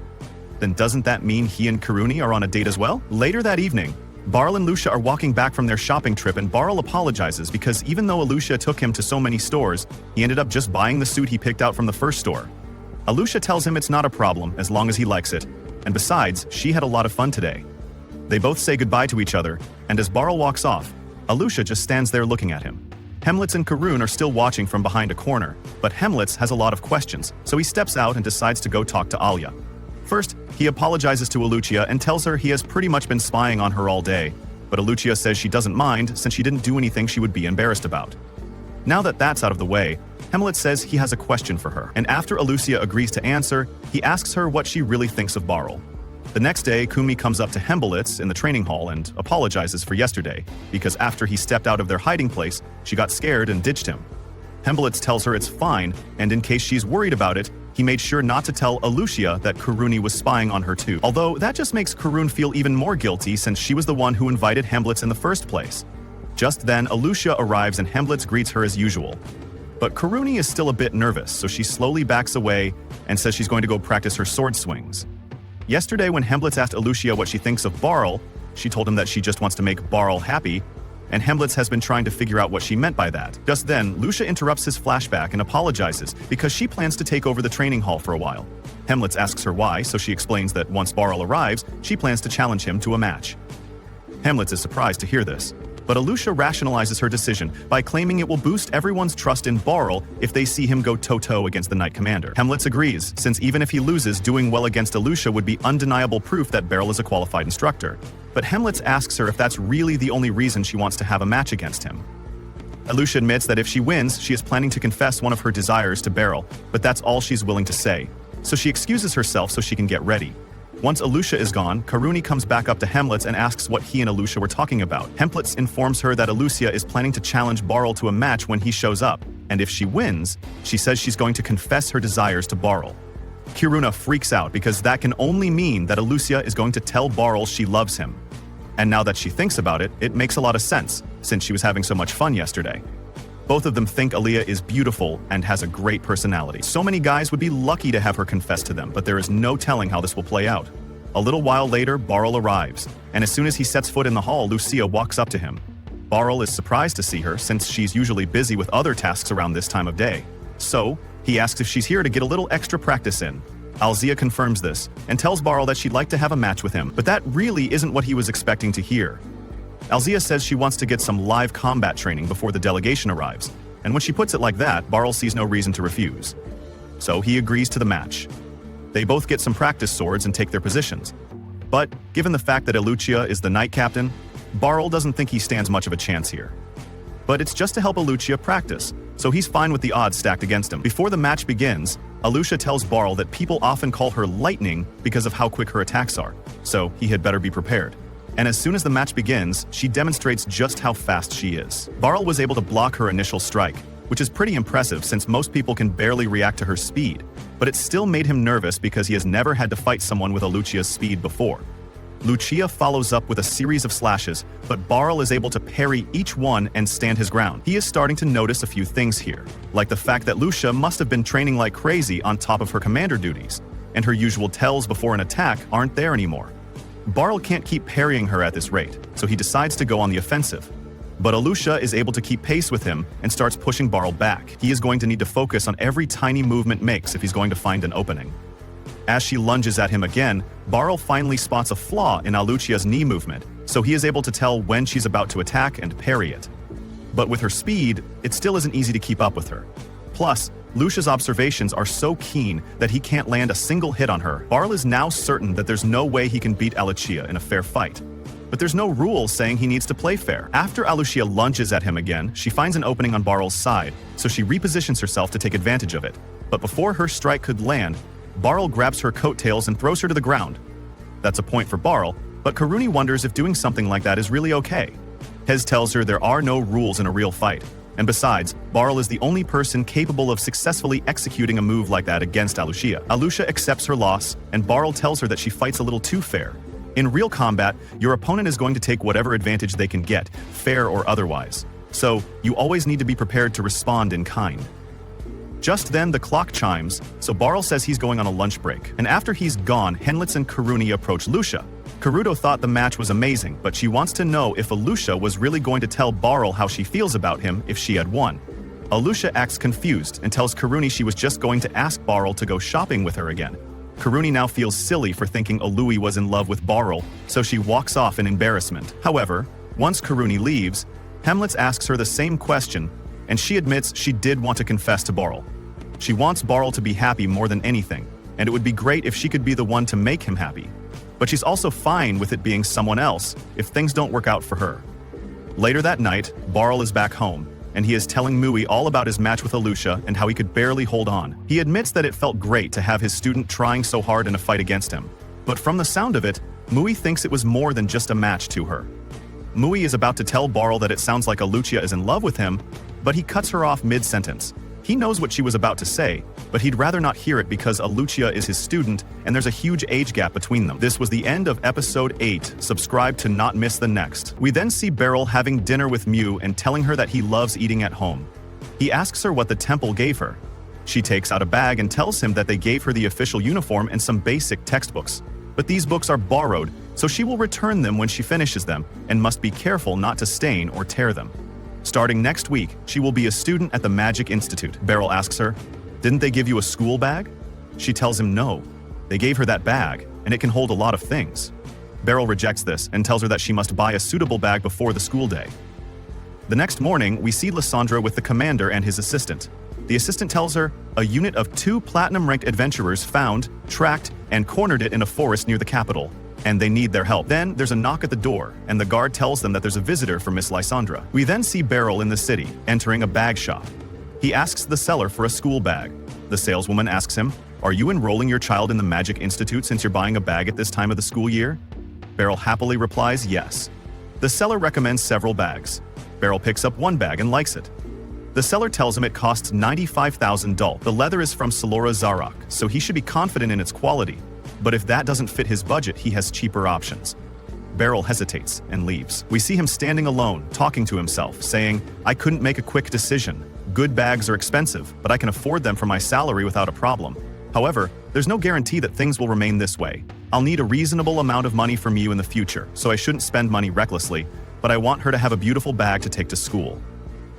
then doesn't that mean he and Karuni are on a date as well? Later that evening, Beryl and Lucia are walking back from their shopping trip and Beryl apologizes because even though Alucia took him to so many stores, he ended up just buying the suit he picked out from the first store. Alucia tells him it's not a problem as long as he likes it, and besides, she had a lot of fun today. They both say goodbye to each other, and as Beryl walks off, Alucia just stands there looking at him. Hemlitz and Karun are still watching from behind a corner, but Hemlitz has a lot of questions, so he steps out and decides to go talk to Alia. First, he apologizes to Alucia and tells her he has pretty much been spying on her all day, but Alucia says she doesn't mind since she didn't do anything she would be embarrassed about. Now that that's out of the way, Hemlitz says he has a question for her, and after Alucia agrees to answer, he asks her what she really thinks of Beryl. The next day, Kumi comes up to Hemlitz in the training hall and apologizes for yesterday, because after he stepped out of their hiding place, she got scared and ditched him. Hemlitz tells her it's fine, and in case she's worried about it, he made sure not to tell Alucia that Karuni was spying on her too. Although that just makes Karun feel even more guilty since she was the one who invited Hemlitz in the first place. Just then, Alucia arrives and Hemlitz greets her as usual. But Karuni is still a bit nervous, so she slowly backs away and says she's going to go practice her sword swings. Yesterday, when Hemlitz asked Alucia what she thinks of Beryl, she told him that she just wants to make Beryl happy, and Hemlitz has been trying to figure out what she meant by that. Just then, Lucia interrupts his flashback and apologizes because she plans to take over the training hall for a while. Hemlitz asks her why, so she explains that once Beryl arrives, she plans to challenge him to a match. Hemlitz is surprised to hear this, but Alucia rationalizes her decision by claiming it will boost everyone's trust in Beryl if they see him go toe-to against the Knight Commander. Hemlitz agrees, since even if he loses, doing well against Alucia would be undeniable proof that Beryl is a qualified instructor. But Hemlitz asks her if that's really the only reason she wants to have a match against him. Alucia admits that if she wins, she is planning to confess one of her desires to Beryl, but that's all she's willing to say. So she excuses herself so she can get ready. Once Alucia is gone, Karuni comes back up to Hemlitz and asks what he and Alucia were talking about. Hemlitz informs her that Alucia is planning to challenge Beryl to a match when he shows up, and if she wins, she says she's going to confess her desires to Beryl. Kiruna freaks out because that can only mean that Alucia is going to tell Beryl she loves him. And now that she thinks about it, it makes a lot of sense, since she was having so much fun yesterday. Both of them think Aaliyah is beautiful and has a great personality. So many guys would be lucky to have her confess to them, but there is no telling how this will play out. A little while later, Beryl arrives, and as soon as he sets foot in the hall, Lucia walks up to him. Beryl is surprised to see her, since she's usually busy with other tasks around this time of day. So, he asks if she's here to get a little extra practice in. Alzia confirms this, and tells Beryl that she'd like to have a match with him, but that really isn't what he was expecting to hear. Alzia says she wants to get some live combat training before the delegation arrives, and when she puts it like that, Beryl sees no reason to refuse. So he agrees to the match. They both get some practice swords and take their positions. But, given the fact that Alucia is the knight captain, Beryl doesn't think he stands much of a chance here. But it's just to help Alucia practice, so he's fine with the odds stacked against him. Before the match begins, Alucia tells Beryl that people often call her lightning because of how quick her attacks are, so he had better be prepared. And as soon as the match begins, she demonstrates just how fast she is. Beryl was able to block her initial strike, which is pretty impressive since most people can barely react to her speed, but it still made him nervous because he has never had to fight someone with Alucia's speed before. Lucia follows up with a series of slashes, but Beryl is able to parry each one and stand his ground. He is starting to notice a few things here, like the fact that Lucia must have been training like crazy on top of her commander duties, and her usual tells before an attack aren't there anymore. Beryl can't keep parrying her at this rate, so he decides to go on the offensive. But Alucia is able to keep pace with him and starts pushing Beryl back. He is going to need to focus on every tiny movement makes if he's going to find an opening. As she lunges at him again, Beryl finally spots a flaw in Alucia's knee movement, so he is able to tell when she's about to attack and parry it. But with her speed, it still isn't easy to keep up with her. Plus, Lucia's observations are so keen that he can't land a single hit on her. Beryl is now certain that there's no way he can beat Alucia in a fair fight. But there's no rule saying he needs to play fair. After Alucia lunges at him again, she finds an opening on Beryl's side, so she repositions herself to take advantage of it. But before her strike could land, Beryl grabs her coattails and throws her to the ground. That's a point for Beryl, but Karuni wonders if doing something like that is really okay. Hez tells her there are no rules in a real fight, and besides, Beryl is the only person capable of successfully executing a move like that against Alucia. Alucia accepts her loss, and Beryl tells her that she fights a little too fair. In real combat, your opponent is going to take whatever advantage they can get, fair or otherwise. So, you always need to be prepared to respond in kind. Just then, the clock chimes, so Beryl says he's going on a lunch break. And after he's gone, Hemlitz and Karuni approach Lucia. Karuto thought the match was amazing, but she wants to know if Alucia was really going to tell Beryl how she feels about him if she had won. Alusha acts confused and tells Karuni she was just going to ask Beryl to go shopping with her again. Karuni now feels silly for thinking Alui was in love with Beryl, so she walks off in embarrassment. However, once Karuni leaves, Hemlitz asks her the same question, and she admits she did want to confess to Beryl. She wants Beryl to be happy more than anything, and it would be great if she could be the one to make him happy. But she's also fine with it being someone else if things don't work out for her. Later that night, Beryl is back home, and he is telling Mui all about his match with Alusha and how he could barely hold on. He admits that it felt great to have his student trying so hard in a fight against him. But from the sound of it, Mui thinks it was more than just a match to her. Mui is about to tell Beryl that it sounds like Alusha is in love with him, but he cuts her off mid-sentence. He knows what she was about to say, but he'd rather not hear it because Alusha is his student and there's a huge age gap between them. This was the end of episode 8. Subscribe to not miss the next. We then see Beryl having dinner with Mew and telling her that he loves eating at home. He asks her what the temple gave her. She takes out a bag and tells him that they gave her the official uniform and some basic textbooks. But these books are borrowed, so she will return them when she finishes them and must be careful not to stain or tear them. Starting next week, she will be a student at the Magic Institute. Beryl asks her, "Didn't they give you a school bag?" She tells him no. They gave her that bag, and it can hold a lot of things. Beryl rejects this and tells her that she must buy a suitable bag before the school day. The next morning, we see Lysandra with the commander and his assistant. The assistant tells her a unit of 2 platinum-ranked adventurers found, tracked, and cornered it in a forest near the capital, and they need their help. Then there's a knock at the door, and the guard tells them that there's a visitor for Miss Lysandra. We then see Beryl in the city, entering a bag shop. He asks the seller for a school bag. The saleswoman asks him, "Are you enrolling your child in the Magic Institute since you're buying a bag at this time of the school year?" Beryl happily replies yes. The seller recommends several bags. Beryl picks up one bag and likes it. The seller tells him it costs 95,000 dul. The leather is from Solora Zarok, so he should be confident in its quality. But if that doesn't fit his budget, he has cheaper options. Beryl hesitates and leaves. We see him standing alone, talking to himself, saying, "I couldn't make a quick decision. Good bags are expensive, but I can afford them for my salary without a problem. However, there's no guarantee that things will remain this way. I'll need a reasonable amount of money from you in the future, so I shouldn't spend money recklessly, but I want her to have a beautiful bag to take to school."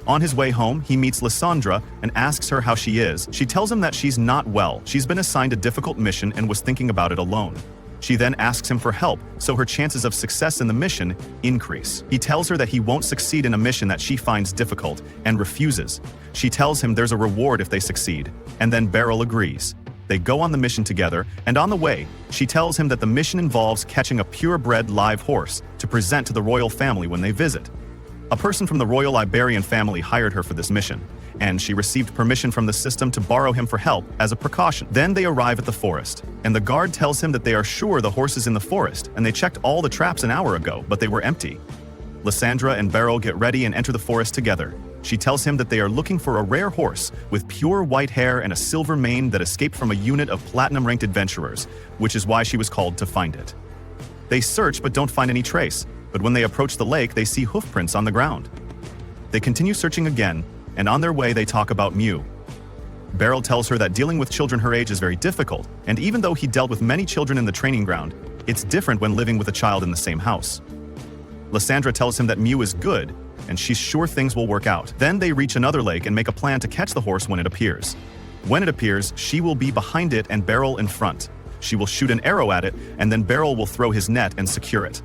On his way home, he meets Lysandra and asks her how she is. She tells him that she's not well. She's been assigned a difficult mission and was thinking about it alone. She then asks him for help, so her chances of success in the mission increase. He tells her that he won't succeed in a mission that she finds difficult and refuses. She tells him there's a reward if they succeed, and then Beryl agrees. They go on the mission together, and on the way, she tells him that the mission involves catching a purebred live horse to present to the royal family when they visit. A person from the royal Iberian family hired her for this mission, and she received permission from the system to borrow him for help as a precaution. Then they arrive at the forest, and the guard tells him that they are sure the horse is in the forest, and they checked all the traps an hour ago, but they were empty. Lysandra and Beryl get ready and enter the forest together. She tells him that they are looking for a rare horse with pure white hair and a silver mane that escaped from a unit of platinum-ranked adventurers, which is why she was called to find it. They search but don't find any trace, but when they approach the lake, they see hoofprints on the ground. They continue searching again, and on their way they talk about Mew. Beryl tells her that dealing with children her age is very difficult, and even though he dealt with many children in the training ground, it's different when living with a child in the same house. Lysandra tells him that Mew is good, and she's sure things will work out. Then they reach another lake and make a plan to catch the horse when it appears. When it appears, she will be behind it and Beryl in front. She will shoot an arrow at it, and then Beryl will throw his net and secure it.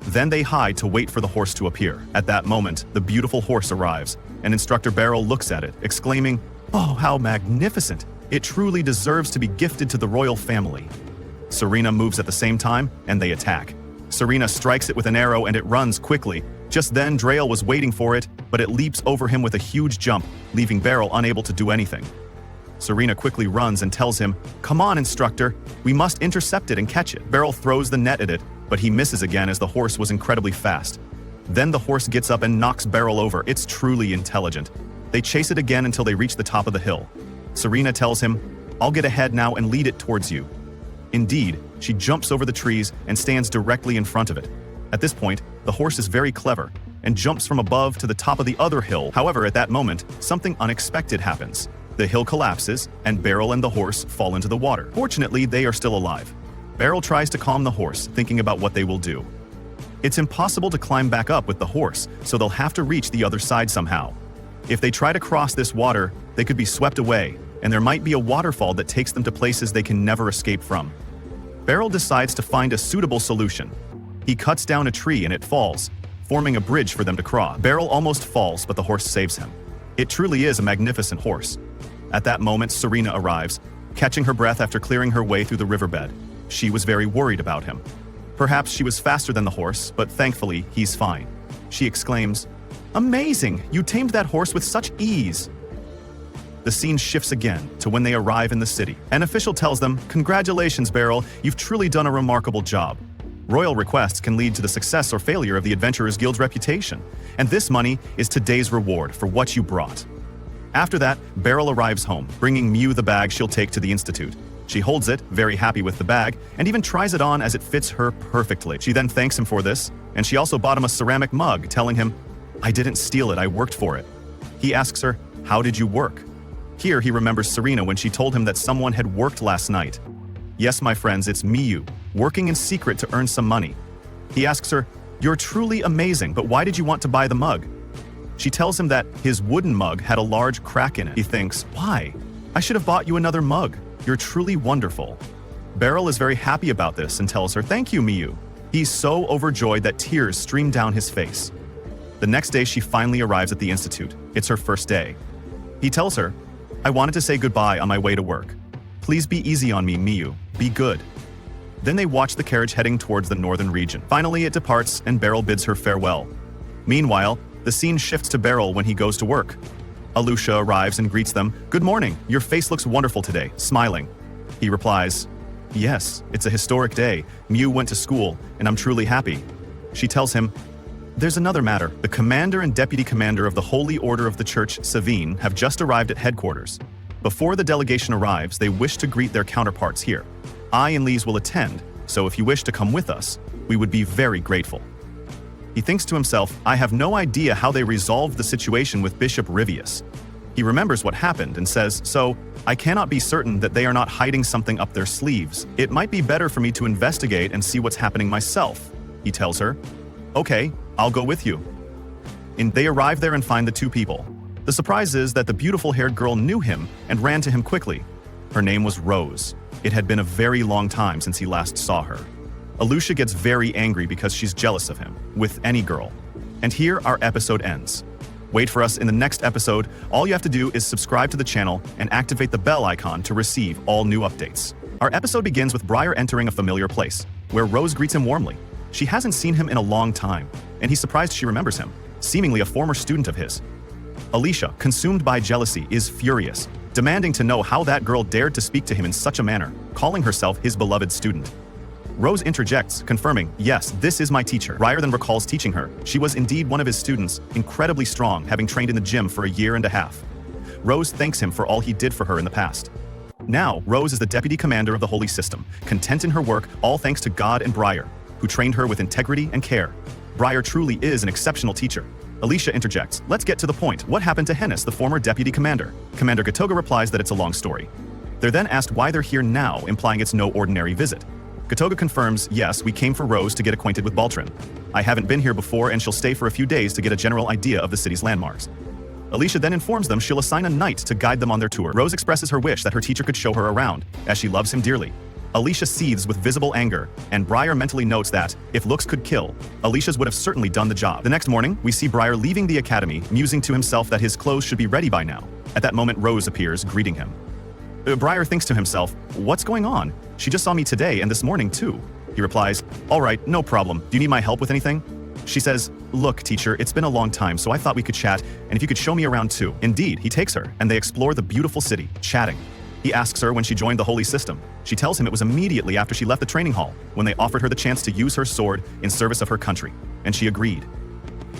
Then they hide to wait for the horse to appear. At that moment, the beautiful horse arrives, and Instructor Beryl looks at it, exclaiming, "Oh, how magnificent! It truly deserves to be gifted to the royal family." Serena moves at the same time, and they attack. Serena strikes it with an arrow and it runs quickly. Just then, Drael was waiting for it, but it leaps over him with a huge jump, leaving Beryl unable to do anything. Serena quickly runs and tells him, "Come on, Instructor, we must intercept it and catch it." Beryl throws the net at it, but he misses again as the horse was incredibly fast. Then the horse gets up and knocks Beryl over. It's truly intelligent. They chase it again until they reach the top of the hill. Serena tells him, "I'll get ahead now and lead it towards you." Indeed, she jumps over the trees and stands directly in front of it. At this point, the horse is very clever and jumps from above to the top of the other hill. However, at that moment, something unexpected happens. The hill collapses, and Beryl and the horse fall into the water. Fortunately, they are still alive. Beryl tries to calm the horse, thinking about what they will do. It's impossible to climb back up with the horse, so they'll have to reach the other side somehow. If they try to cross this water, they could be swept away, and there might be a waterfall that takes them to places they can never escape from. Beryl decides to find a suitable solution. He cuts down a tree and it falls, forming a bridge for them to cross. Beryl almost falls, but the horse saves him. It truly is a magnificent horse. At that moment, Serena arrives, catching her breath after clearing her way through the riverbed. She was very worried about him. Perhaps she was faster than the horse, but thankfully, he's fine. She exclaims, "Amazing! You tamed that horse with such ease!" The scene shifts again to when they arrive in the city. An official tells them, "Congratulations, Beryl, you've truly done a remarkable job. Royal requests can lead to the success or failure of the Adventurers Guild's reputation, and this money is today's reward for what you brought." After that, Beryl arrives home, bringing Mew the bag she'll take to the Institute. She holds it, very happy with the bag, and even tries it on as it fits her perfectly. She then thanks him for this, and she also bought him a ceramic mug, telling him, "I didn't steal it, I worked for it." He asks her, "How did you work?" Here he remembers Serena when she told him that someone had worked last night. Yes, my friends, it's Miyu, working in secret to earn some money. He asks her, "You're truly amazing, but why did you want to buy the mug?" She tells him that his wooden mug had a large crack in it. He thinks, "Why? I should have bought you another mug. You're truly wonderful." Beryl is very happy about this and tells her, "Thank you, Miyu." He's so overjoyed that tears stream down his face. The next day, she finally arrives at the Institute. It's her first day. He tells her, "I wanted to say goodbye on my way to work. Please be easy on me, Miyu. Be good." Then they watch the carriage heading towards the northern region. Finally, it departs and Beryl bids her farewell. Meanwhile, the scene shifts to Beryl when he goes to work. Alusha arrives and greets them. "Good morning, your face looks wonderful today," smiling. He replies, "Yes, it's a historic day. Mew went to school, and I'm truly happy." She tells him, "There's another matter. The commander and deputy commander of the Holy Order of the Church, Savine, have just arrived at headquarters. Before the delegation arrives, they wish to greet their counterparts here. I and Lise will attend, so if you wish to come with us, we would be very grateful." He thinks to himself, "I have no idea how they resolved the situation with Bishop Rivius." He remembers what happened and says, "So, I cannot be certain that they are not hiding something up their sleeves. It might be better for me to investigate and see what's happening myself." He tells her, "Okay, I'll go with you." And they arrive there and find the two people. The surprise is that the beautiful-haired girl knew him and ran to him quickly. Her name was Rose. It had been a very long time since he last saw her. Alusha gets very angry because she's jealous of him, with any girl. And here our episode ends. Wait for us in the next episode. All you have to do is subscribe to the channel and activate the bell icon to receive all new updates. Our episode begins with Briar entering a familiar place, where Rose greets him warmly. She hasn't seen him in a long time, and he's surprised she remembers him, seemingly a former student of his. Alicia, consumed by jealousy, is furious, demanding to know how that girl dared to speak to him in such a manner, calling herself his beloved student. Rose interjects, confirming, "Yes, this is my teacher." Briar then recalls teaching her. She was indeed one of his students, incredibly strong, having trained in the gym for a year and a half. Rose thanks him for all he did for her in the past. Now, Rose is the deputy commander of the Holy System, content in her work, all thanks to God and Briar, who trained her with integrity and care. Briar truly is an exceptional teacher. Alicia interjects, "Let's get to the point. What happened to Hennis, the former deputy commander?" Commander Gatoga replies that it's a long story. They're then asked why they're here now, implying it's no ordinary visit. Gatoga confirms, "Yes, we came for Rose to get acquainted with Baltrin. I haven't been here before and she'll stay for a few days to get a general idea of the city's landmarks." Alicia then informs them she'll assign a knight to guide them on their tour. Rose expresses her wish that her teacher could show her around, as she loves him dearly. Alicia seethes with visible anger, and Briar mentally notes that, if looks could kill, Alicia's would have certainly done the job. The next morning, we see Briar leaving the academy, musing to himself that his clothes should be ready by now. At that moment, Rose appears, greeting him. Briar thinks to himself, "What's going on? She just saw me today and this morning too." He replies, "All right, no problem. Do you need my help with anything?" She says, "Look, teacher, it's been a long time, so I thought we could chat, and if you could show me around too." Indeed, he takes her, and they explore the beautiful city, chatting. He asks her when she joined the Holy System. She tells him it was immediately after she left the training hall, when they offered her the chance to use her sword in service of her country, and she agreed.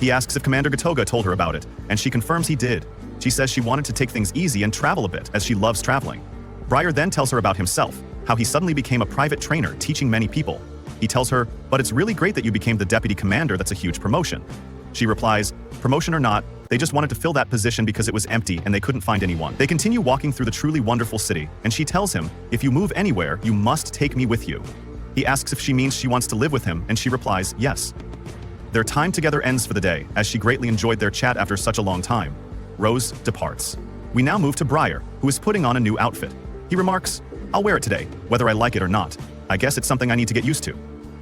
He asks if Commander Gatoga told her about it, and she confirms he did. She says she wanted to take things easy and travel a bit, as she loves traveling. Briar then tells her about himself, how he suddenly became a private trainer teaching many people. He tells her, "But it's really great that you became the deputy commander, that's a huge promotion." She replies, "Promotion or not, they just wanted to fill that position because it was empty and they couldn't find anyone." They continue walking through the truly wonderful city, and she tells him, "If you move anywhere, you must take me with you." He asks if she means she wants to live with him, and she replies, "Yes." Their time together ends for the day, as she greatly enjoyed their chat after such a long time. Rose departs. We now move to Briar, who is putting on a new outfit. He remarks, "I'll wear it today, whether I like it or not. I guess it's something I need to get used to.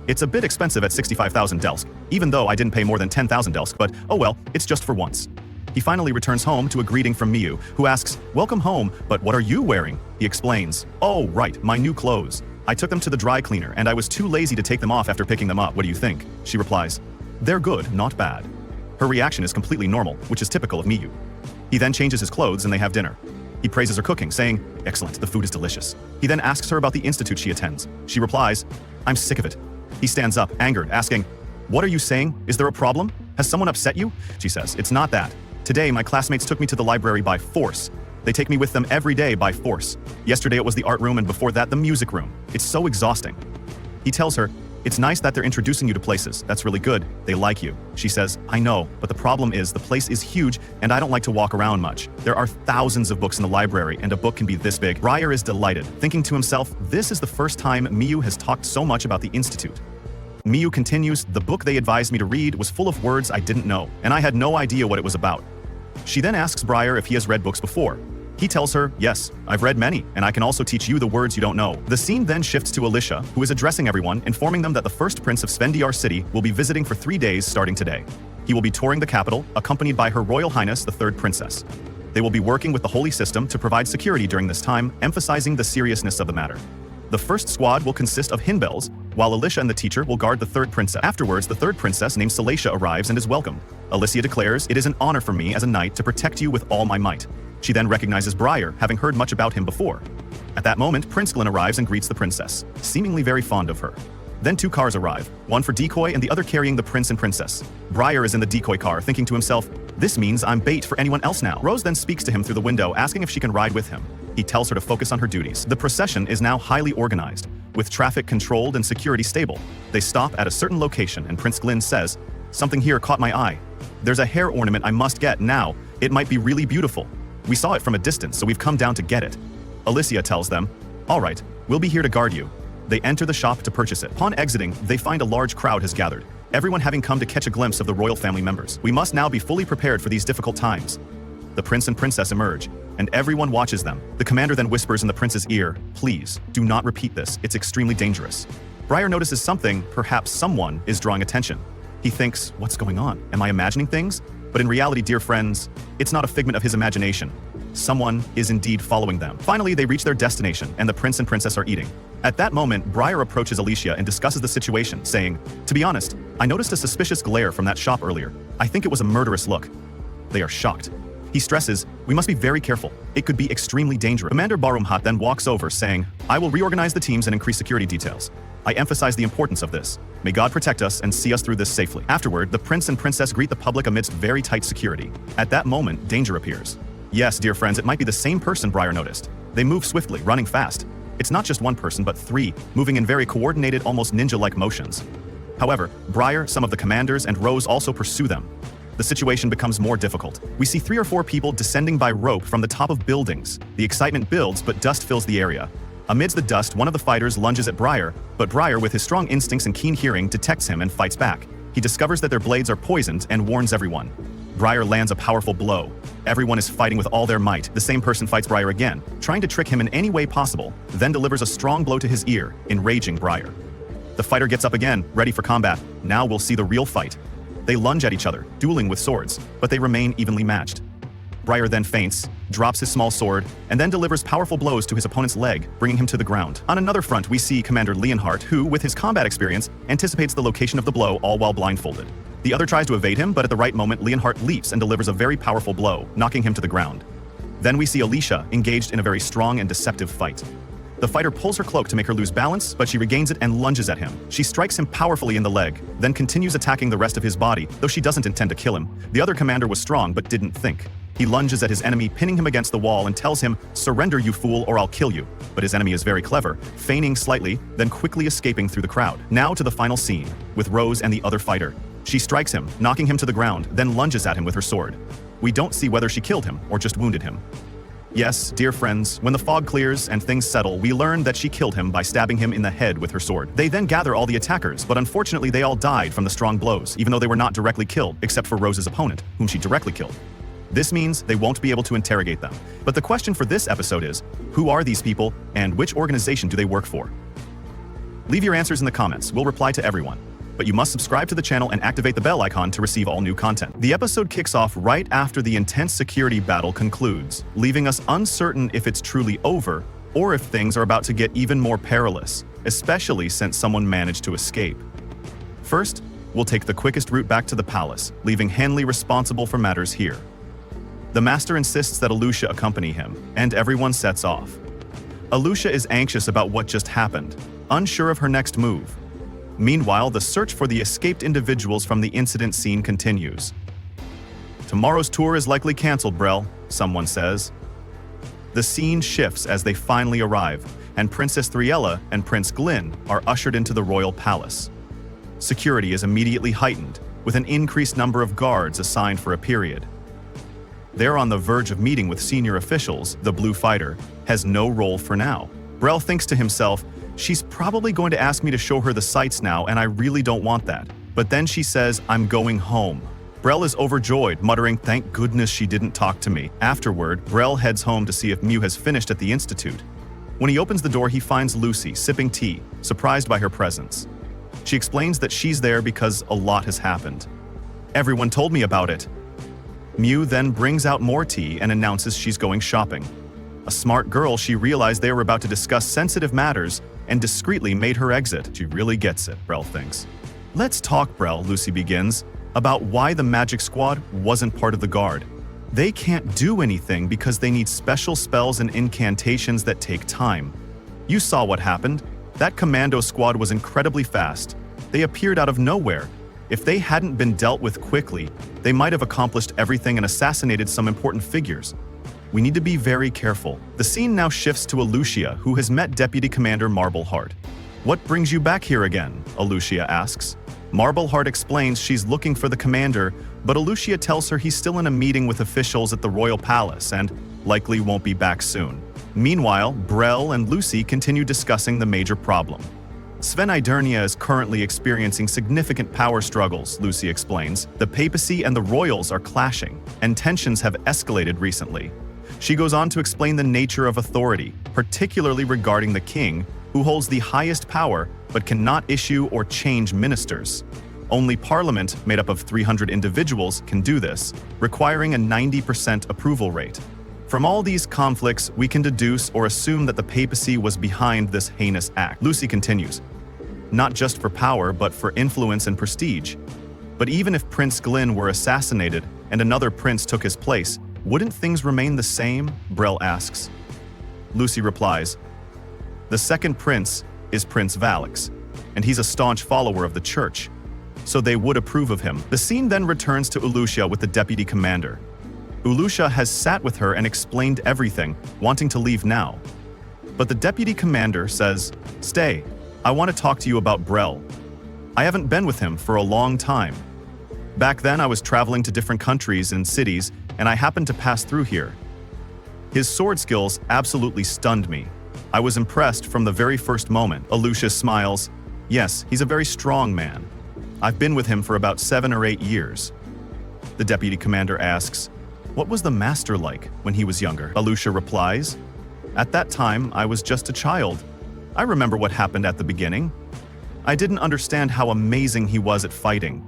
It's a bit expensive at 65,000 delsk, even though I didn't pay more than 10,000 delsk, but oh well, it's just for once." He finally returns home to a greeting from Miyu, who asks, "Welcome home, but what are you wearing?" He explains, "Oh, right, my new clothes. I took them to the dry cleaner, and I was too lazy to take them off after picking them up. What do you think?" She replies, "They're good, not bad." Her reaction is completely normal, which is typical of Miyu. He then changes his clothes and they have dinner. He praises her cooking, saying, "Excellent, the food is delicious." He then asks her about the institute she attends. She replies, "I'm sick of it." He stands up, angered, asking, "What are you saying? Is there a problem? Has someone upset you?" She says, "It's not that. Today, my classmates took me to the library by force. They take me with them every day by force. Yesterday it was the art room and before that the music room. It's so exhausting." He tells her, "It's nice that they're introducing you to places. That's really good. They like you." She says, "I know, but the problem is the place is huge and I don't like to walk around much. There are thousands of books in the library and a book can be this big." Briar is delighted, thinking to himself, this is the first time Miyu has talked so much about the institute. Miyu continues, "The book they advised me to read was full of words I didn't know, and I had no idea what it was about." She then asks Briar if he has read books before. He tells her, "Yes, I've read many, and I can also teach you the words you don't know." The scene then shifts to Alicia, who is addressing everyone, informing them that the first prince of Svendiar City will be visiting for 3 days starting today. He will be touring the capital, accompanied by Her Royal Highness the Third Princess. They will be working with the Holy System to provide security during this time, emphasizing the seriousness of the matter. The first squad will consist of Hinbels, while Alicia and the teacher will guard the third princess. Afterwards, the third princess named Salacia arrives and is welcomed. Alicia declares, "It is an honor for me as a knight to protect you with all my might." She then recognizes Briar, having heard much about him before. At that moment, Prince Glenn arrives and greets the princess, seemingly very fond of her. Then 2 cars arrive, one for decoy and the other carrying the prince and princess. Briar is in the decoy car, thinking to himself, "This means I'm bait for anyone else now." Rose then speaks to him through the window, asking if she can ride with him. He tells her to focus on her duties. The procession is now highly organized, with traffic controlled and security stable. They stop at a certain location and Prince Glenn says, "Something here caught my eye. There's a hair ornament I must get now. It might be really beautiful. We saw it from a distance, so we've come down to get it." Alicia tells them, "All right, we'll be here to guard you." They enter the shop to purchase it. Upon exiting, they find a large crowd has gathered, everyone having come to catch a glimpse of the royal family members. We must now be fully prepared for these difficult times. The prince and princess emerge, and everyone watches them. The commander then whispers in the prince's ear, "Please, do not repeat this. It's extremely dangerous." Briar notices something, perhaps someone, is drawing attention. He thinks, "What's going on? Am I imagining things?" But in reality, dear friends, it's not a figment of his imagination. Someone is indeed following them. Finally, they reach their destination, and the prince and princess are eating. At that moment, Briar approaches Alicia and discusses the situation, saying, "To be honest, I noticed a suspicious glare from that shop earlier. I think it was a murderous look." They are shocked. He stresses, "We must be very careful. It could be extremely dangerous." Commander Barumhat then walks over, saying, "I will reorganize the teams and increase security details. I emphasize the importance of this. May God protect us and see us through this safely." Afterward, the prince and princess greet the public amidst very tight security. At that moment, danger appears. Yes, dear friends, it might be the same person Briar noticed. They move swiftly, running fast. It's not just one person, but 3, moving in very coordinated, almost ninja-like motions. However, Briar, some of the commanders, and Rose also pursue them. The situation becomes more difficult. We see 3 or 4 people descending by rope from the top of buildings. The excitement builds, but dust fills the area. Amidst the dust, one of the fighters lunges at Briar, but Briar, with his strong instincts and keen hearing, detects him and fights back. He discovers that their blades are poisoned and warns everyone. Briar lands a powerful blow. Everyone is fighting with all their might. The same person fights Briar again, trying to trick him in any way possible, then delivers a strong blow to his ear, enraging Briar. The fighter gets up again, ready for combat. Now we'll see the real fight. They lunge at each other, dueling with swords, but they remain evenly matched. Briar then feints, drops his small sword, and then delivers powerful blows to his opponent's leg, bringing him to the ground. On another front, we see Commander Leonhardt, who, with his combat experience, anticipates the location of the blow, all while blindfolded. The other tries to evade him, but at the right moment, Leonhardt leaps and delivers a very powerful blow, knocking him to the ground. Then we see Alicia engaged in a very strong and deceptive fight. The fighter pulls her cloak to make her lose balance, but she regains it and lunges at him. She strikes him powerfully in the leg, then continues attacking the rest of his body, though she doesn't intend to kill him. The other commander was strong but didn't think. He lunges at his enemy, pinning him against the wall and tells him, "Surrender, you fool, or I'll kill you." But his enemy is very clever, feigning slightly, then quickly escaping through the crowd. Now to the final scene, with Rose and the other fighter. She strikes him, knocking him to the ground, then lunges at him with her sword. We don't see whether she killed him or just wounded him. Yes, dear friends, when the fog clears and things settle, we learn that she killed him by stabbing him in the head with her sword. They then gather all the attackers, but unfortunately they all died from the strong blows, even though they were not directly killed, except for Rose's opponent, whom she directly killed. This means they won't be able to interrogate them. But the question for this episode is, who are these people and which organization do they work for? Leave your answers in the comments, we'll reply to everyone. But you must subscribe to the channel and activate the bell icon to receive all new content. The episode kicks off right after the intense security battle concludes, leaving us uncertain if it's truly over or if things are about to get even more perilous, especially since someone managed to escape. First, we'll take the quickest route back to the palace, leaving Henley responsible for matters here. The master insists that Alucia accompany him, and everyone sets off. Alucia is anxious about what just happened, unsure of her next move. Meanwhile, the search for the escaped individuals from the incident scene continues. Tomorrow's tour is likely cancelled, Beryl, someone says. The scene shifts as they finally arrive, and Princess Thriella and Prince Glyn are ushered into the royal palace. Security is immediately heightened, with an increased number of guards assigned for a period. They're on the verge of meeting with senior officials. The Blue Fighter has no role for now. Beryl thinks to himself, she's probably going to ask me to show her the sights now, and I really don't want that. But then she says, I'm going home. Beryl is overjoyed, muttering, thank goodness she didn't talk to me. Afterward, Beryl heads home to see if Mew has finished at the institute. When he opens the door, he finds Lucy sipping tea, surprised by her presence. She explains that she's there because a lot has happened. Everyone told me about it. Mew then brings out more tea and announces she's going shopping. A smart girl, she realized they were about to discuss sensitive matters and discreetly made her exit. She really gets it, Beryl thinks. Let's talk, Beryl, Lucy begins, about why the magic squad wasn't part of the guard. They can't do anything because they need special spells and incantations that take time. You saw what happened. That commando squad was incredibly fast. They appeared out of nowhere. If they hadn't been dealt with quickly, they might have accomplished everything and assassinated some important figures. We need to be very careful. The scene now shifts to Alucia, who has met Deputy Commander Marbleheart. What brings you back here again? Alucia asks. Marbleheart explains she's looking for the commander, but Alucia tells her he's still in a meeting with officials at the royal palace and likely won't be back soon. Meanwhile, Beryl and Lucy continue discussing the major problem. Sven Idernia is currently experiencing significant power struggles, Lucy explains. The papacy and the royals are clashing, and tensions have escalated recently. She goes on to explain the nature of authority, particularly regarding the king, who holds the highest power but cannot issue or change ministers. Only parliament, made up of 300 individuals, can do this, requiring a 90% approval rate. From all these conflicts, we can deduce or assume that the papacy was behind this heinous act. Lucy continues, not just for power, but for influence and prestige. But even if Prince Glyn were assassinated and another prince took his place, wouldn't things remain the same? Beryl asks. Lucy replies, the second prince is Prince Valix, and he's a staunch follower of the church, so they would approve of him. The scene then returns to Alucia with the deputy commander. Alucia has sat with her and explained everything, wanting to leave now. But the deputy commander says, stay, I want to talk to you about Beryl. I haven't been with him for a long time. Back then I was traveling to different countries and cities, and I happened to pass through here. His sword skills absolutely stunned me. I was impressed from the very first moment. Alucia smiles. Yes, he's a very strong man. I've been with him for about 7 or 8 years. The deputy commander asks, what was the master like when he was younger? Alucia replies, at that time, I was just a child. I remember what happened at the beginning. I didn't understand how amazing he was at fighting.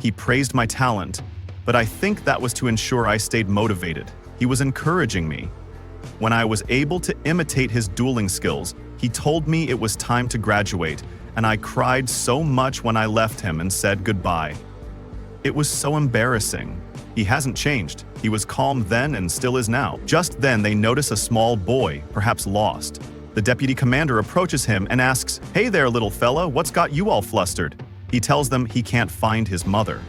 He praised my talent, but I think that was to ensure I stayed motivated. He was encouraging me. When I was able to imitate his dueling skills, he told me it was time to graduate, and I cried so much when I left him and said goodbye. It was so embarrassing. He hasn't changed. He was calm then and still is now. Just then they notice a small boy, perhaps lost. The deputy commander approaches him and asks, hey there, little fella, what's got you all flustered? He tells them he can't find his mother.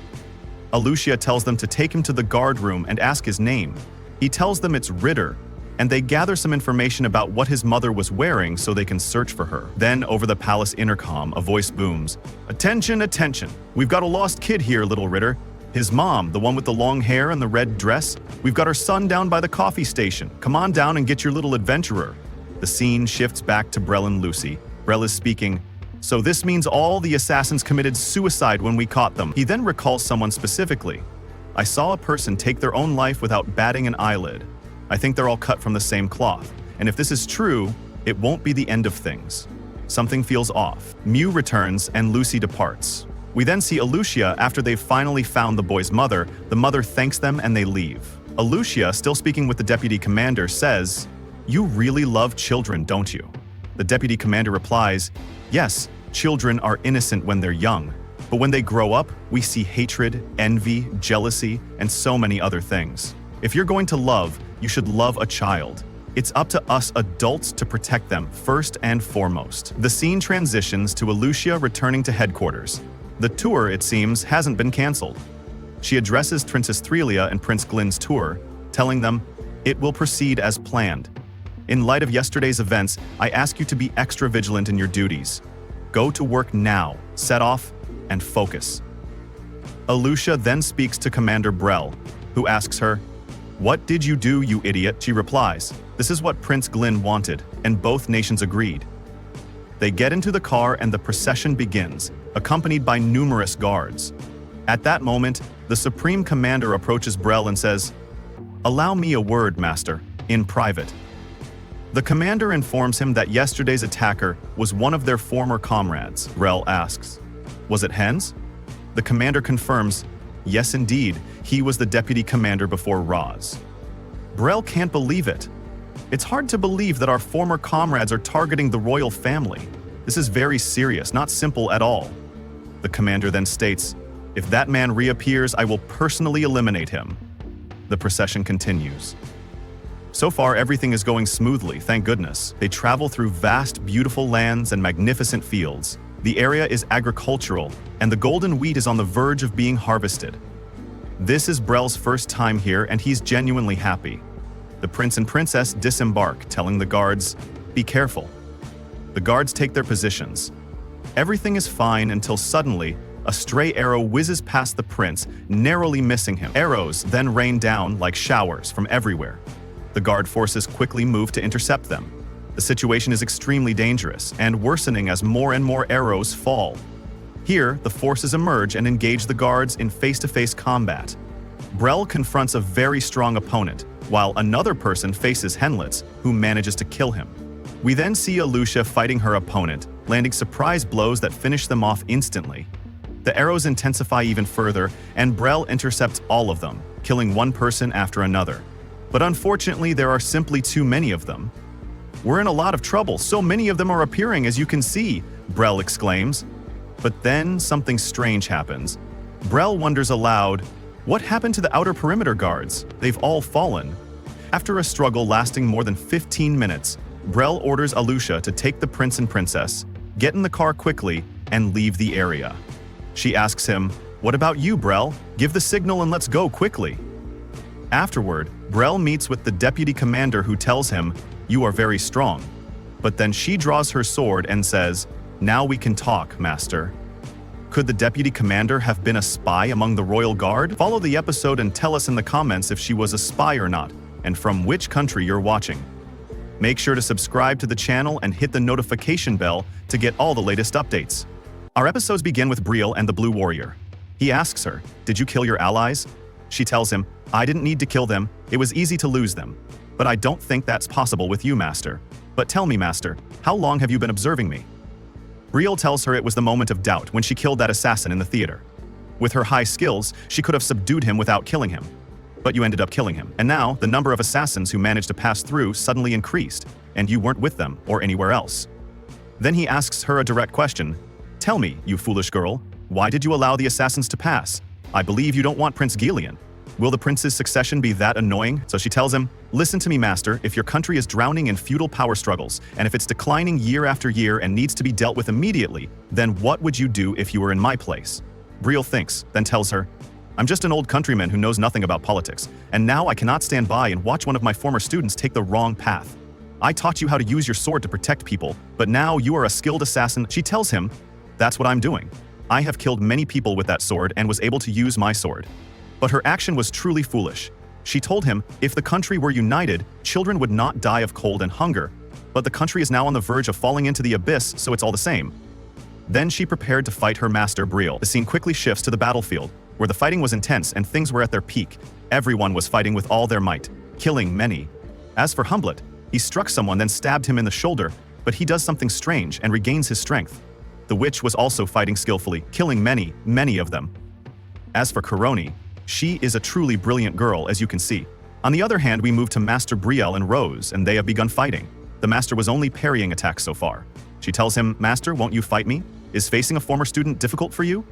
Alucia tells them to take him to the guard room and ask his name. He tells them it's Ritter, and they gather some information about what his mother was wearing so they can search for her. Then, over the palace intercom, a voice booms, attention, attention! We've got a lost kid here, little Ritter. His mom, the one with the long hair and the red dress. We've got our son down by the coffee station. Come on down and get your little adventurer. The scene shifts back to Beryl and Lucy. Beryl is speaking. So this means all the assassins committed suicide when we caught them. He then recalls someone specifically. I saw a person take their own life without batting an eyelid. I think they're all cut from the same cloth. And if this is true, it won't be the end of things. Something feels off. Mew returns and Lucy departs. We then see Alucia after they've finally found the boy's mother. The mother thanks them and they leave. Alucia, still speaking with the deputy commander, says, "You really love children, don't you?" The deputy commander replies, "Yes, children are innocent when they're young. But when they grow up, we see hatred, envy, jealousy, and so many other things. If you're going to love, you should love a child. It's up to us adults to protect them first and foremost." The scene transitions to Alucia returning to headquarters. The tour, it seems, hasn't been cancelled. She addresses Princess Threlia and Prince Glynn's tour, telling them, "It will proceed as planned. In light of yesterday's events, I ask you to be extra vigilant in your duties. Go to work now, set off, and focus." Alucia then speaks to Commander Beryl, who asks her, "What did you do, you idiot?" She replies, "This is what Prince Glynn wanted," and both nations agreed. They get into the car and the procession begins, accompanied by numerous guards. At that moment, the Supreme Commander approaches Beryl and says, "Allow me a word, Master, in private." The commander informs him that yesterday's attacker was one of their former comrades. Beryl asks, "Was it Hens?" The commander confirms, "Yes indeed, he was the deputy commander before Roz." Beryl can't believe it. "It's hard to believe that our former comrades are targeting the royal family. This is very serious, not simple at all." The commander then states, "If that man reappears, I will personally eliminate him." The procession continues. So far, everything is going smoothly, thank goodness. They travel through vast, beautiful lands and magnificent fields. The area is agricultural, and the golden wheat is on the verge of being harvested. This is Beryl's first time here, and he's genuinely happy. The prince and princess disembark, telling the guards, "Be careful." The guards take their positions. Everything is fine until suddenly, a stray arrow whizzes past the prince, narrowly missing him. Arrows then rain down like showers from everywhere. The guard forces quickly move to intercept them. The situation is extremely dangerous and worsening as more and more arrows fall. Here, the forces emerge and engage the guards in face-to-face combat. Beryl confronts a very strong opponent, while another person faces Henlitz, who manages to kill him. We then see Alucia fighting her opponent, landing surprise blows that finish them off instantly. The arrows intensify even further, and Beryl intercepts all of them, killing one person after another. But unfortunately, there are simply too many of them. "We're in a lot of trouble, so many of them are appearing, as you can see," Beryl exclaims. But then something strange happens. Beryl wonders aloud, "What happened to the outer perimeter guards? They've all fallen." After a struggle lasting more than 15 minutes, Beryl orders Alucia to take the prince and princess, get in the car quickly, and leave the area. She asks him, "What about you, Beryl? Give the signal and let's go quickly." Afterward, Beryl meets with the deputy commander, who tells him, "You are very strong." But then she draws her sword and says, "Now we can talk, Master." Could the deputy commander have been a spy among the royal guard? Follow the episode and tell us in the comments if she was a spy or not, and from which country you're watching. Make sure to subscribe to the channel and hit the notification bell to get all the latest updates. Our episodes begin with Beryl and the Blue Warrior. He asks her, "Did you kill your allies?" She tells him, "I didn't need to kill them, it was easy to lose them. But I don't think that's possible with you, Master. But tell me, Master, how long have you been observing me?" Beryl tells her it was the moment of doubt when she killed that assassin in the theater. With her high skills, she could have subdued him without killing him. But you ended up killing him, and now the number of assassins who managed to pass through suddenly increased, and you weren't with them or anywhere else. Then he asks her a direct question. "Tell me, you foolish girl, why did you allow the assassins to pass? I believe you don't want Prince Gillian. Will the prince's succession be that annoying?" So she tells him, "Listen to me, Master, if your country is drowning in feudal power struggles, and if it's declining year after year and needs to be dealt with immediately, then what would you do if you were in my place?" Beryl thinks, then tells her, "I'm just an old countryman who knows nothing about politics, and now I cannot stand by and watch one of my former students take the wrong path. I taught you how to use your sword to protect people, but now you are a skilled assassin." She tells him, "That's what I'm doing. I have killed many people with that sword and was able to use my sword." But her action was truly foolish. She told him if the country were united, children would not die of cold and hunger, but the country is now on the verge of falling into the abyss, so it's all the same. Then she prepared to fight her master Beryl. The scene quickly shifts to the battlefield, where the fighting was intense and things were at their peak. Everyone was fighting with all their might, killing many. As for Humblet, he struck someone then stabbed him in the shoulder, but he does something strange and regains his strength. The witch was also fighting skillfully, killing many of them. As for Coroni, she is a truly brilliant girl, as you can see. On the other hand, we move to Master Beryl and Rose, and they have begun fighting. The Master was only parrying attacks so far. She tells him, "Master, won't you fight me? Is facing a former student difficult for you?"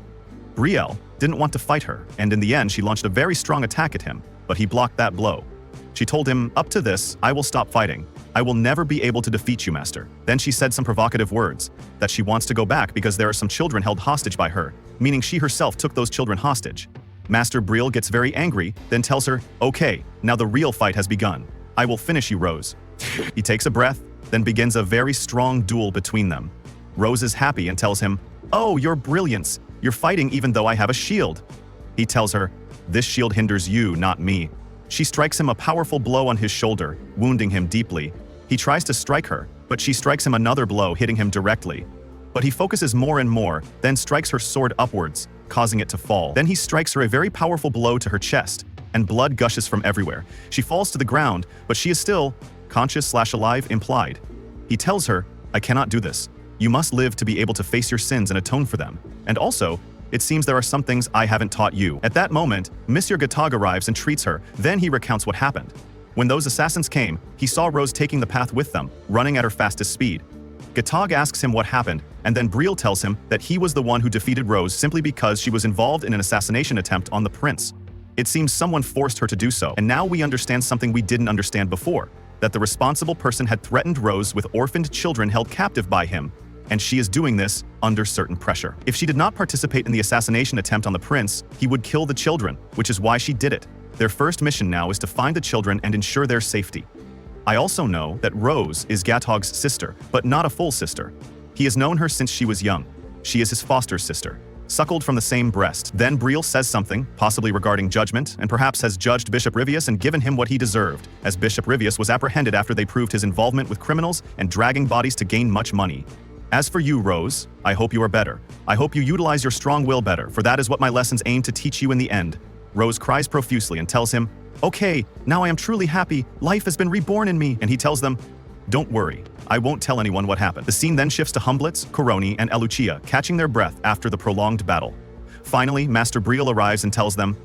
Beryl didn't want to fight her, and in the end she launched a very strong attack at him, but he blocked that blow. She told him, "Up to this, I will stop fighting. I will never be able to defeat you, Master." Then she said some provocative words, that she wants to go back because there are some children held hostage by her, meaning she herself took those children hostage. Master Beryl gets very angry, then tells her, "Okay, now the real fight has begun. I will finish you, Rose." He takes a breath, then begins a very strong duel between them. Rose is happy and tells him, "Oh, your brilliance. You're fighting even though I have a shield." He tells her, "This shield hinders you, not me." She strikes him a powerful blow on his shoulder, wounding him deeply. He tries to strike her, but she strikes him another blow, hitting him directly. But he focuses more and more, then strikes her sword upwards, causing it to fall. Then he strikes her a very powerful blow to her chest, and blood gushes from everywhere. She falls to the ground, but she is still conscious/alive implied. He tells her, "I cannot do this. You must live to be able to face your sins and atone for them. And also, it seems there are some things I haven't taught you." At that moment, Monsieur Gatag arrives and treats her. Then he recounts what happened. When those assassins came, he saw Rose taking the path with them, running at her fastest speed. Gatag asks him what happened, and then Beryl tells him that he was the one who defeated Rose simply because she was involved in an assassination attempt on the prince. It seems someone forced her to do so, and now we understand something we didn't understand before, that the responsible person had threatened Rose with orphaned children held captive by him, and she is doing this under certain pressure. If she did not participate in the assassination attempt on the prince, he would kill the children, which is why she did it. Their first mission now is to find the children and ensure their safety. I also know that Rose is Gatog's sister, but not a full sister. He has known her since she was young. She is his foster sister, suckled from the same breast. Then Beryl says something, possibly regarding judgment, and perhaps has judged Bishop Rivius and given him what he deserved, as Bishop Rivius was apprehended after they proved his involvement with criminals and dragging bodies to gain much money. As for you, Rose, I hope you are better. I hope you utilize your strong will better, for that is what my lessons aim to teach you in the end. Rose cries profusely and tells him, "Okay, now I am truly happy. Life has been reborn in me." And he tells them, "Don't worry, I won't tell anyone what happened." The scene then shifts to Humblets, Coroni, and Elucia, catching their breath after the prolonged battle. Finally, Master Beryl arrives and tells them,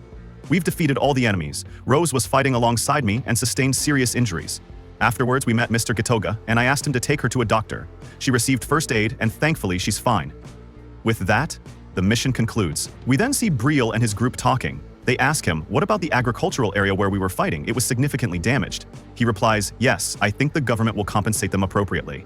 "We've defeated all the enemies. Rose was fighting alongside me and sustained serious injuries. Afterwards, we met Mr. Gatoga, and I asked him to take her to a doctor. She received first aid, and thankfully she's fine." With that, the mission concludes. We then see Beryl and his group talking. They ask him, "What about the agricultural area where we were fighting? It was significantly damaged." He replies, "Yes, I think the government will compensate them appropriately."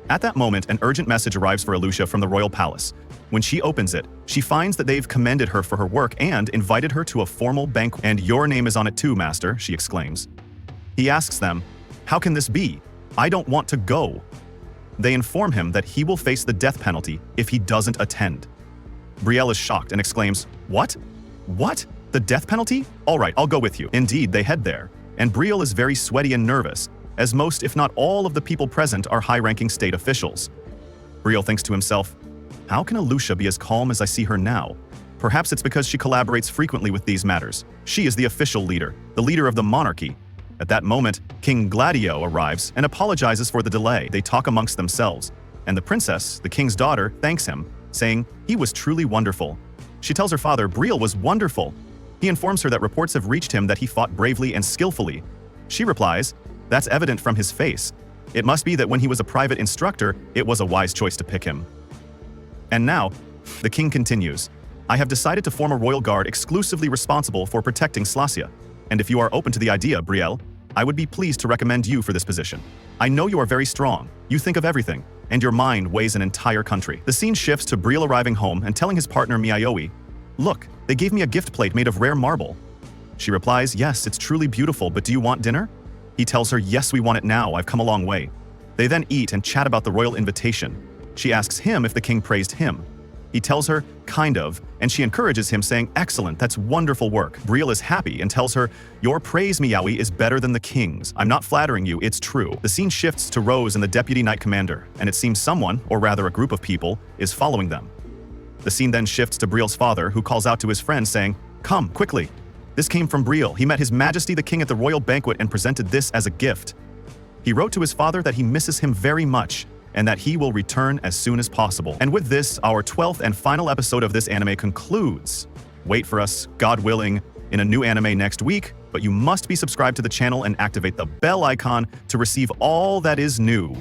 At that moment, an urgent message arrives for Elucia from the royal palace. When she opens it, she finds that they've commended her for her work and invited her to a formal banquet. "And your name is on it too, Master," she exclaims. He asks them, "How can this be? I don't want to go." They inform him that he will face the death penalty if he doesn't attend. Beryl is shocked and exclaims, "What? What? The death penalty? All right, I'll go with you." Indeed, they head there, and Beryl is very sweaty and nervous, as most if not all of the people present are high-ranking state officials. Beryl thinks to himself, "How can Elucia be as calm as I see her now? Perhaps it's because she collaborates frequently with these matters. She is the official leader, the leader of the monarchy." At that moment, King Gladio arrives and apologizes for the delay. They talk amongst themselves, and the princess, the king's daughter, thanks him, saying, "He was truly wonderful." She tells her father Beryl was wonderful. He informs her that reports have reached him that he fought bravely and skillfully. She replies, "That's evident from his face. It must be that when he was a private instructor, it was a wise choice to pick him." And now, the king continues, "I have decided to form a royal guard exclusively responsible for protecting Slasia. And if you are open to the idea, Beryl, I would be pleased to recommend you for this position. I know you are very strong. You think of everything, and your mind weighs an entire country." The scene shifts to Beryl arriving home and telling his partner Miyaoi, "Look, they gave me a gift plate made of rare marble." She replies, "Yes, it's truly beautiful, but do you want dinner?" He tells her, "Yes, we want it now. I've come a long way." They then eat and chat about the royal invitation. She asks him if the king praised him. He tells her, kind of, and she encourages him, saying, excellent, that's wonderful work. Beryl is happy and tells her, your praise, Miyawi, is better than the king's. I'm not flattering you, it's true. The scene shifts to Rose and the deputy knight commander, and it seems someone, or rather a group of people, is following them. The scene then shifts to Bryl's father, who calls out to his friend, saying, come, quickly. This came from Beryl. He met His Majesty the King at the royal banquet and presented this as a gift. He wrote to his father that he misses him very much, and that he will return as soon as possible. And with this, our 12th and final episode of this anime concludes. Wait for us, God willing, in a new anime next week, but you must be subscribed to the channel and activate the bell icon to receive all that is new.